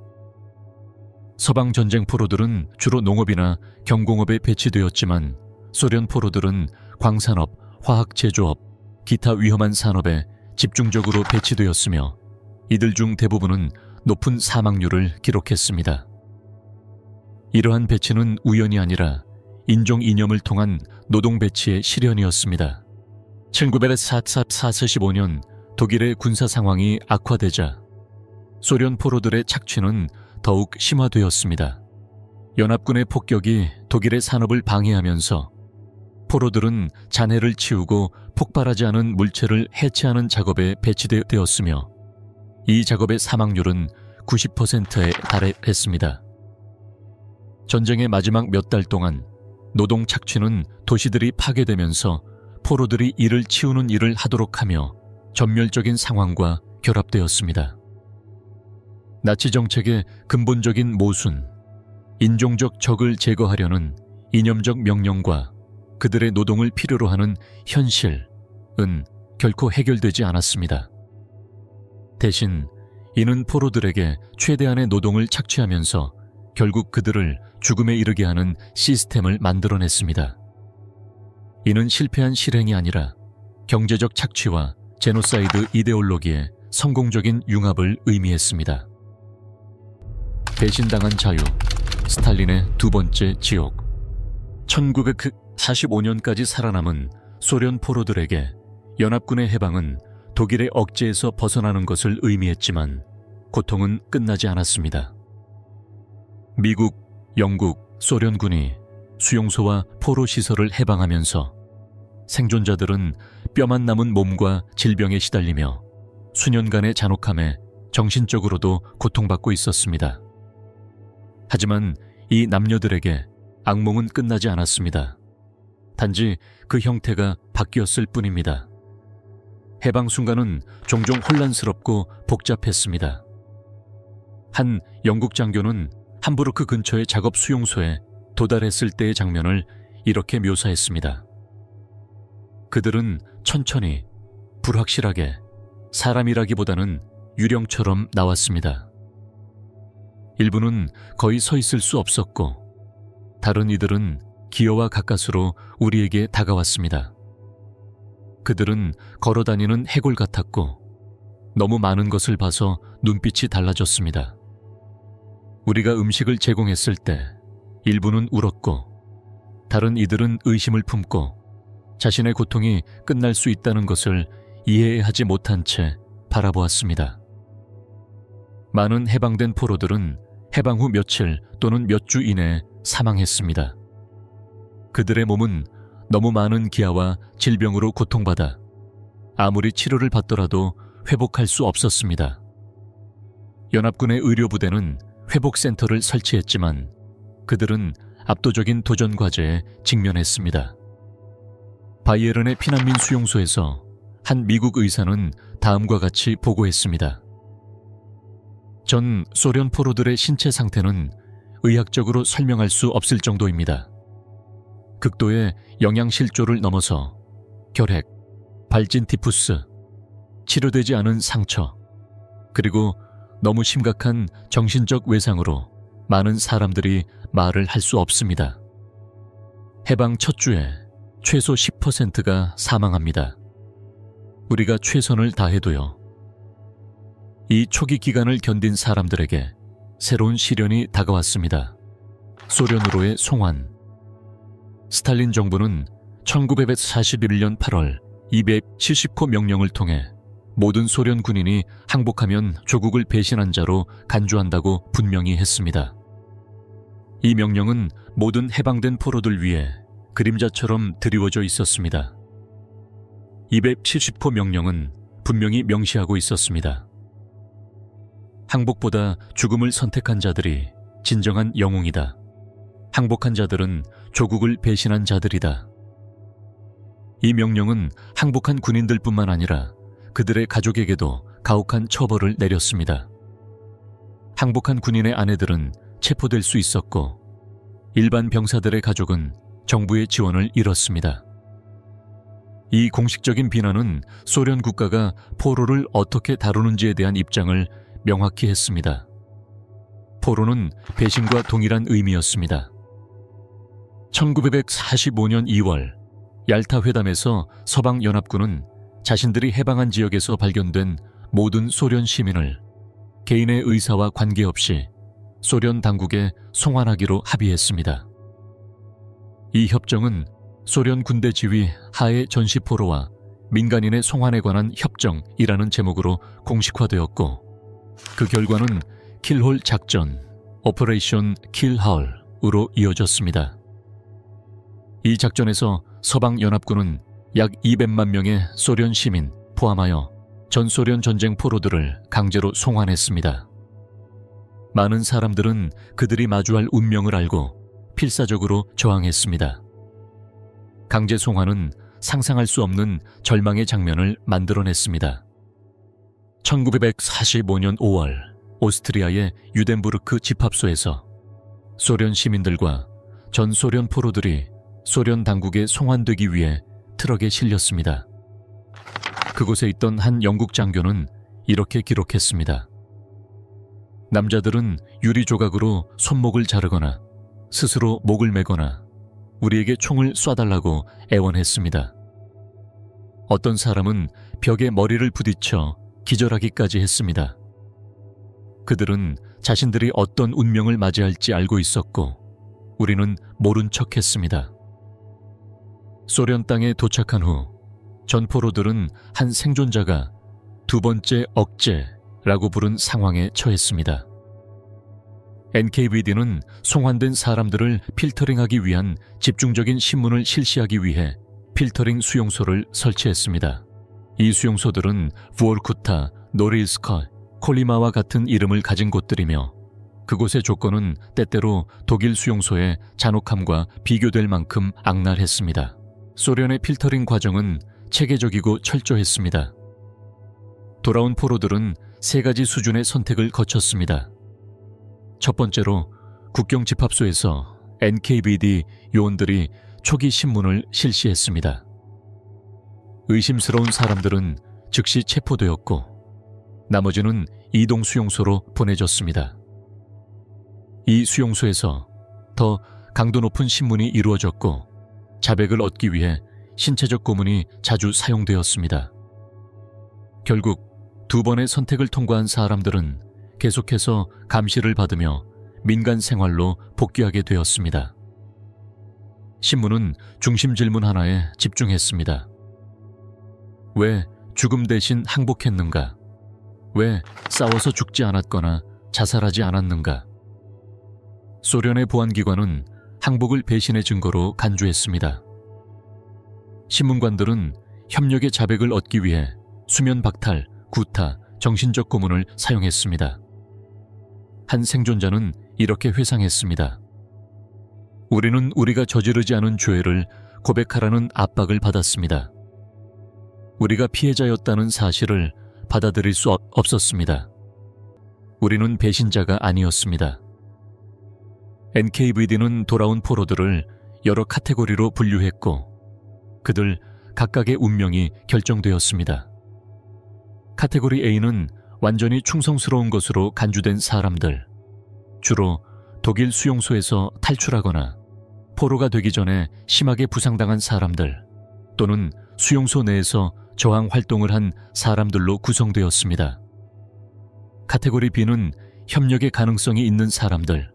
서방 전쟁 포로들은 주로 농업이나 경공업에 배치되었지만 소련 포로들은 광산업, 화학 제조업, 기타 위험한 산업에 집중적으로 배치되었으며 이들 중 대부분은 높은 사망률을 기록했습니다. 이러한 배치는 우연이 아니라 인종 이념을 통한 노동 배치의 실현이었습니다. 1945년 독일의 군사 상황이 악화되자 소련 포로들의 착취는 더욱 심화되었습니다. 연합군의 폭격이 독일의 산업을 방해하면서 포로들은 잔해를 치우고 폭발하지 않은 물체를 해체하는 작업에 배치되었으며 이 작업의 사망률은 90%에 달했습니다. 전쟁의 마지막 몇 달 동안 노동 착취는 도시들이 파괴되면서 포로들이 이를 치우는 일을 하도록 하며 전멸적인 상황과 결합되었습니다. 나치 정책의 근본적인 모순, 인종적 적을 제거하려는 이념적 명령과 그들의 노동을 필요로 하는 현실은 결코 해결되지 않았습니다. 대신 이는 포로들에게 최대한의 노동을 착취하면서 결국 그들을 죽음에 이르게 하는 시스템을 만들어냈습니다. 이는 실패한 실행이 아니라 경제적 착취와 제노사이드 이데올로기의 성공적인 융합을 의미했습니다. 배신당한 자유, 스탈린의 두 번째 지옥. 1945년까지 살아남은 소련 포로들에게 연합군의 해방은 독일의 억제에서 벗어나는 것을 의미했지만 고통은 끝나지 않았습니다. 미국, 영국, 소련군이 수용소와 포로 시설을 해방하면서 생존자들은 뼈만 남은 몸과 질병에 시달리며 수년간의 잔혹함에 정신적으로도 고통받고 있었습니다. 하지만 이 남녀들에게 악몽은 끝나지 않았습니다. 단지 그 형태가 바뀌었을 뿐입니다. 해방 순간은 종종 혼란스럽고 복잡했습니다. 한 영국 장교는 함부르크 근처의 작업 수용소에 도달했을 때의 장면을 이렇게 묘사했습니다. 그들은 천천히, 불확실하게 사람이라기보다는 유령처럼 나왔습니다. 일부는 거의 서 있을 수 없었고 다른 이들은 기어와 가까스로 우리에게 다가왔습니다. 그들은 걸어다니는 해골 같았고 너무 많은 것을 봐서 눈빛이 달라졌습니다. 우리가 음식을 제공했을 때 일부는 울었고 다른 이들은 의심을 품고 자신의 고통이 끝날 수 있다는 것을 이해하지 못한 채 바라보았습니다. 많은 해방된 포로들은 해방 후 며칠 또는 몇 주 이내에 사망했습니다. 그들의 몸은 너무 많은 기아와 질병으로 고통받아 아무리 치료를 받더라도 회복할 수 없었습니다. 연합군의 의료부대는 회복센터를 설치했지만 그들은 압도적인 도전 과제에 직면했습니다. 바이에른의 피난민 수용소에서 한 미국 의사는 다음과 같이 보고했습니다. 전 소련 포로들의 신체 상태는 의학적으로 설명할 수 없을 정도입니다. 극도의 영양실조를 넘어서 결핵, 발진 티푸스, 치료되지 않은 상처, 그리고 너무 심각한 정신적 외상으로 많은 사람들이 말을 할 수 없습니다. 해방 첫 주에 최소 10%가 사망합니다. 우리가 최선을 다해도요. 이 초기 기간을 견딘 사람들에게 새로운 시련이 다가왔습니다. 소련으로의 송환. 스탈린 정부는 1941년 8월 270호 명령을 통해 모든 소련 군인이 항복하면 조국을 배신한 자로 간주한다고 분명히 했습니다. 이 명령은 모든 해방된 포로들 위해 그림자처럼 드리워져 있었습니다. 270호 명령은 분명히 명시하고 있었습니다. 항복보다 죽음을 선택한 자들이 진정한 영웅이다. 항복한 자들은 조국을 배신한 자들이다. 이 명령은 항복한 군인들뿐만 아니라 그들의 가족에게도 가혹한 처벌을 내렸습니다. 항복한 군인의 아내들은 체포될 수 있었고 일반 병사들의 가족은 정부의 지원을 잃었습니다. 이 공식적인 비난은 소련 국가가 포로를 어떻게 다루는지에 대한 입장을 명확히 했습니다. 포로는 배신과 동일한 의미였습니다. 1945년 2월 얄타 회담에서 서방연합군은 자신들이 해방한 지역에서 발견된 모든 소련 시민을 개인의 의사와 관계없이 소련 당국에 송환하기로 합의했습니다. 이 협정은 소련 군대 지휘 하해 전시 포로와 민간인의 송환에 관한 협정이라는 제목으로 공식화되었고, 그 결과는 킬홀 작전, 오퍼레이션 킬하울으로 이어졌습니다. 이 작전에서 서방연합군은 약 200만 명의 소련 시민 포함하여 전소련 전쟁 포로들을 강제로 송환했습니다. 많은 사람들은 그들이 마주할 운명을 알고 필사적으로 저항했습니다. 강제 송환은 상상할 수 없는 절망의 장면을 만들어냈습니다. 1945년 5월 오스트리아의 유덴부르크 집합소에서 소련 시민들과 전 소련 포로들이 소련 당국에 송환되기 위해 트럭에 실렸습니다. 그곳에 있던 한 영국 장교는 이렇게 기록했습니다. 남자들은 유리 조각으로 손목을 자르거나 스스로 목을 매거나 우리에게 총을 쏴달라고 애원했습니다. 어떤 사람은 벽에 머리를 부딪혀 기절하기까지 했습니다. 그들은 자신들이 어떤 운명을 맞이할지 알고 있었고 우리는 모른 척했습니다. 소련 땅에 도착한 후 전포로들은 한 생존자가 두 번째 억제라고 부른 상황에 처했습니다. NKVD는 송환된 사람들을 필터링하기 위한 집중적인 신문을 실시하기 위해 필터링 수용소를 설치했습니다. 이 수용소들은 부올쿠타, 노릴스커, 콜리마와 같은 이름을 가진 곳들이며 그곳의 조건은 때때로 독일 수용소의 잔혹함과 비교될 만큼 악랄했습니다. 소련의 필터링 과정은 체계적이고 철저했습니다. 돌아온 포로들은 세 가지 수준의 선택을 거쳤습니다. 첫 번째로 국경 집합소에서 NKVD 요원들이 초기 신문을 실시했습니다. 의심스러운 사람들은 즉시 체포되었고 나머지는 이동 수용소로 보내졌습니다. 이 수용소에서 더 강도 높은 신문이 이루어졌고 자백을 얻기 위해 신체적 고문이 자주 사용되었습니다. 결국 두 번의 선택을 통과한 사람들은 계속해서 감시를 받으며 민간 생활로 복귀하게 되었습니다. 신문은 중심 질문 하나에 집중했습니다. 왜 죽음 대신 항복했는가? 왜 싸워서 죽지 않았거나 자살하지 않았는가? 소련의 보안기관은 항복을 배신의 증거로 간주했습니다. 신문관들은 협력의 자백을 얻기 위해 수면 박탈, 구타, 정신적 고문을 사용했습니다. 한 생존자는 이렇게 회상했습니다. 우리는 우리가 저지르지 않은 죄를 고백하라는 압박을 받았습니다. 우리가 피해자였다는 사실을 받아들일 수 없었습니다. 우리는 배신자가 아니었습니다. NKVD는 돌아온 포로들을 여러 카테고리로 분류했고 그들 각각의 운명이 결정되었습니다. 카테고리 A는 완전히 충성스러운 것으로 간주된 사람들, 주로 독일 수용소에서 탈출하거나 포로가 되기 전에 심하게 부상당한 사람들 또는 수용소 내에서 저항 활동을 한 사람들로 구성되었습니다. 카테고리 B는 협력의 가능성이 있는 사람들,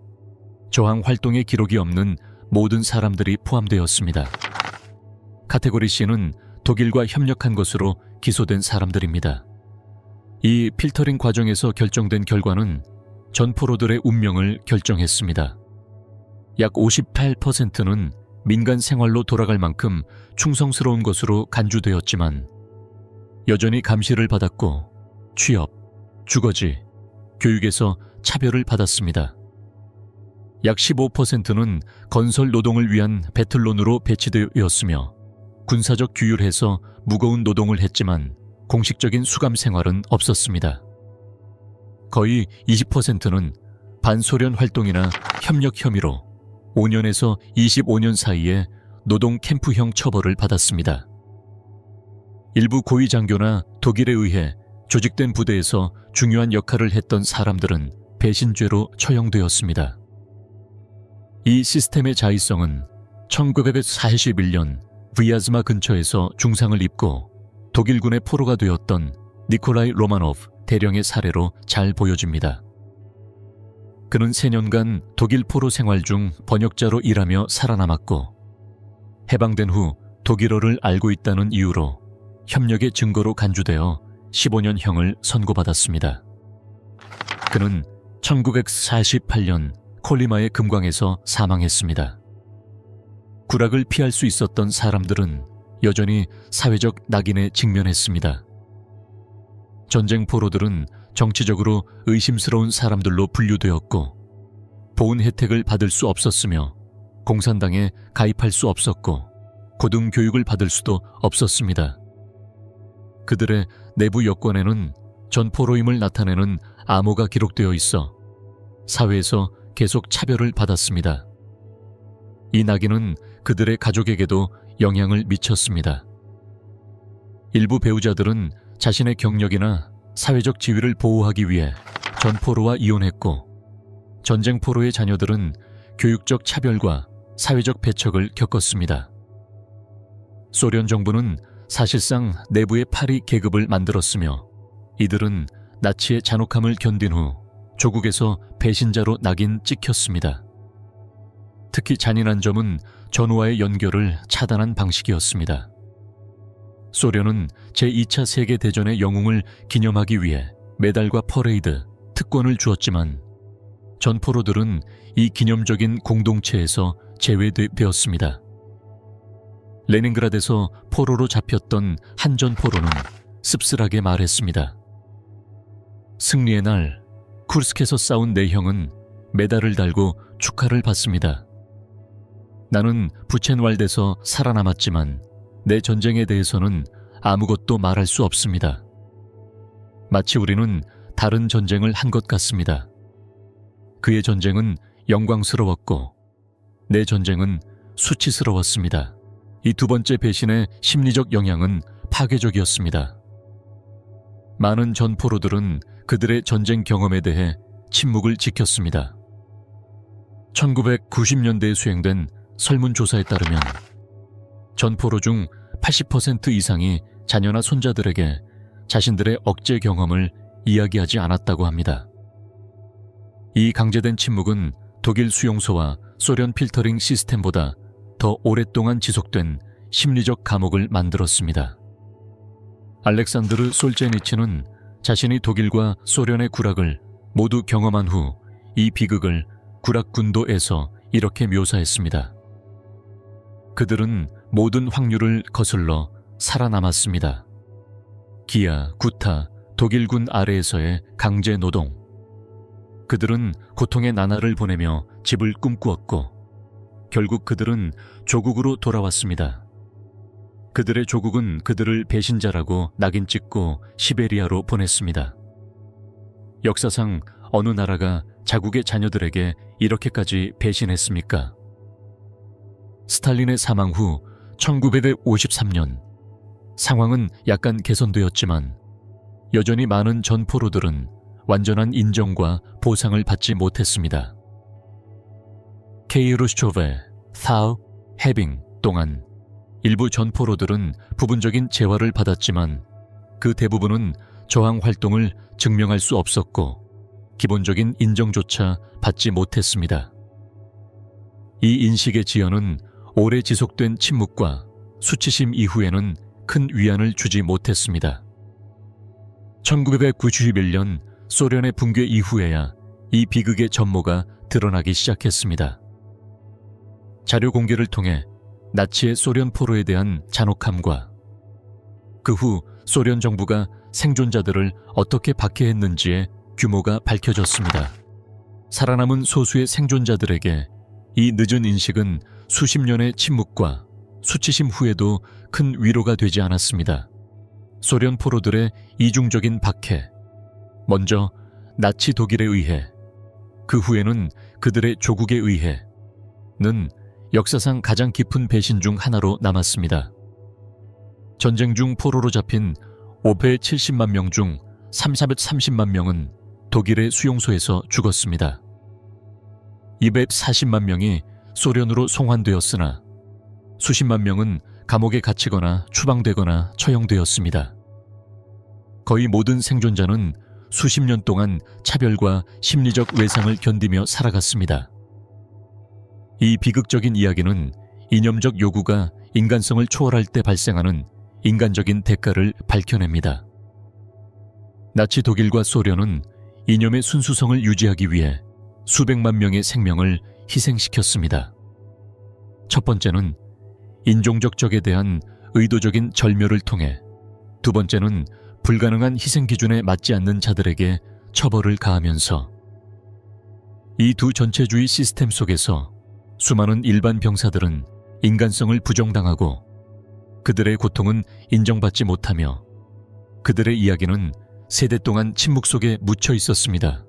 저항 활동의 기록이 없는 모든 사람들이 포함되었습니다. 카테고리 C는 독일과 협력한 것으로 기소된 사람들입니다. 이 필터링 과정에서 결정된 결과는 전 포로들의 운명을 결정했습니다. 약 58%는 민간 생활로 돌아갈 만큼 충성스러운 것으로 간주되었지만 여전히 감시를 받았고 취업, 주거지, 교육에서 차별을 받았습니다. 약 15%는 건설 노동을 위한 배틀론으로 배치되었으며 군사적 규율해서 무거운 노동을 했지만 공식적인 수감 생활은 없었습니다. 거의 20%는 반소련 활동이나 협력 혐의로 5년에서 25년 사이에 노동 캠프형 처벌을 받았습니다. 일부 고위 장교나 독일에 의해 조직된 부대에서 중요한 역할을 했던 사람들은 배신죄로 처형되었습니다. 이 시스템의 자의성은 1941년 브야즈마 근처에서 중상을 입고 독일군의 포로가 되었던 니콜라이 로마노프 대령의 사례로 잘 보여집니다. 그는 3년간 독일 포로 생활 중 번역자로 일하며 살아남았고 해방된 후 독일어를 알고 있다는 이유로 협력의 증거로 간주되어 15년형을 선고받았습니다. 그는 1948년 콜리마의 금광에서 사망했습니다. 구락을 피할 수 있었던 사람들은 여전히 사회적 낙인에 직면했습니다. 전쟁 포로들은 정치적으로 의심스러운 사람들로 분류되었고 보훈 혜택을 받을 수 없었으며 공산당에 가입할 수 없었고 고등교육을 받을 수도 없었습니다. 그들의 내부 여권에는 전포로임을 나타내는 암호가 기록되어 있어 사회에서 계속 차별을 받았습니다. 이 낙인은 그들의 가족에게도 영향을 미쳤습니다. 일부 배우자들은 자신의 경력이나 사회적 지위를 보호하기 위해 전포로와 이혼했고 전쟁 포로의 자녀들은 교육적 차별과 사회적 배척을 겪었습니다. 소련 정부는 사실상 내부의 파리 계급을 만들었으며 이들은 나치의 잔혹함을 견딘 후 조국에서 배신자로 낙인 찍혔습니다. 특히 잔인한 점은 전후와의 연결을 차단한 방식이었습니다. 소련은 제2차 세계대전의 영웅을 기념하기 위해 메달과 퍼레이드, 특권을 주었지만 전포로들은 이 기념적인 공동체에서 제외되었습니다. 레닌그라드에서 포로로 잡혔던 한 전포로는 씁쓸하게 말했습니다. 승리의 날 쿠르스크에서 싸운 내 형은 메달을 달고 축하를 받습니다. 나는 부첸왈드에서 살아남았지만 내 전쟁에 대해서는 아무것도 말할 수 없습니다. 마치 우리는 다른 전쟁을 한 것 같습니다. 그의 전쟁은 영광스러웠고 내 전쟁은 수치스러웠습니다. 이 두 번째 배신의 심리적 영향은 파괴적이었습니다. 많은 전포로들은 그들의 전쟁 경험에 대해 침묵을 지켰습니다. 1990년대에 수행된 설문조사에 따르면 전포로 중 80% 이상이 자녀나 손자들에게 자신들의 억제 경험을 이야기하지 않았다고 합니다. 이 강제된 침묵은 독일 수용소와 소련 필터링 시스템보다 더 오랫동안 지속된 심리적 감옥을 만들었습니다. 알렉산드르 솔제니치는 자신이 독일과 소련의 구락을 모두 경험한 후 이 비극을 구락군도에서 이렇게 묘사했습니다. 그들은 모든 확률을 거슬러 살아남았습니다. 기아, 구타, 독일군 아래에서의 강제 노동. 그들은 고통의 나날을 보내며 집을 꿈꾸었고 결국 그들은 조국으로 돌아왔습니다. 그들의 조국은 그들을 배신자라고 낙인 찍고 시베리아로 보냈습니다. 역사상 어느 나라가 자국의 자녀들에게 이렇게까지 배신했습니까? 스탈린의 사망 후 1953년 상황은 약간 개선되었지만 여전히 많은 전포로들은 완전한 인정과 보상을 받지 못했습니다. 케이루슈초베, 사우, 해빙 동안 일부 전포로들은 부분적인 재활을 받았지만 그 대부분은 저항 활동을 증명할 수 없었고 기본적인 인정조차 받지 못했습니다. 이 인식의 지연은 오래 지속된 침묵과 수치심 이후에는 큰 위안을 주지 못했습니다. 1991년 소련의 붕괴 이후에야 이 비극의 전모가 드러나기 시작했습니다. 자료 공개를 통해 나치의 소련 포로에 대한 잔혹함과 그 후 소련 정부가 생존자들을 어떻게 박해했는지의 규모가 밝혀졌습니다. 살아남은 소수의 생존자들에게 이 늦은 인식은 수십 년의 침묵과 수치심 후에도 큰 위로가 되지 않았습니다. 소련 포로들의 이중적인 박해, 먼저 나치 독일에 의해, 그 후에는 그들의 조국에 의해는 역사상 가장 깊은 배신 중 하나로 남았습니다. 전쟁 중 포로로 잡힌 570만 명 중 330만 명은 독일의 수용소에서 죽었습니다. 240만 명이 소련으로 송환되었으나 수십만 명은 감옥에 갇히거나 추방되거나 처형되었습니다. 거의 모든 생존자는 수십 년 동안 차별과 심리적 외상을 견디며 살아갔습니다. 이 비극적인 이야기는 이념적 요구가 인간성을 초월할 때 발생하는 인간적인 대가를 밝혀냅니다. 나치 독일과 소련은 이념의 순수성을 유지하기 위해 수백만 명의 생명을 희생시켰습니다. 첫 번째는 인종적 적에 대한 의도적인 절멸을 통해, 두 번째는 불가능한 희생 기준에 맞지 않는 자들에게 처벌을 가하면서, 이 두 전체주의 시스템 속에서 수많은 일반 병사들은 인간성을 부정당하고 그들의 고통은 인정받지 못하며 그들의 이야기는 세대 동안 침묵 속에 묻혀 있었습니다.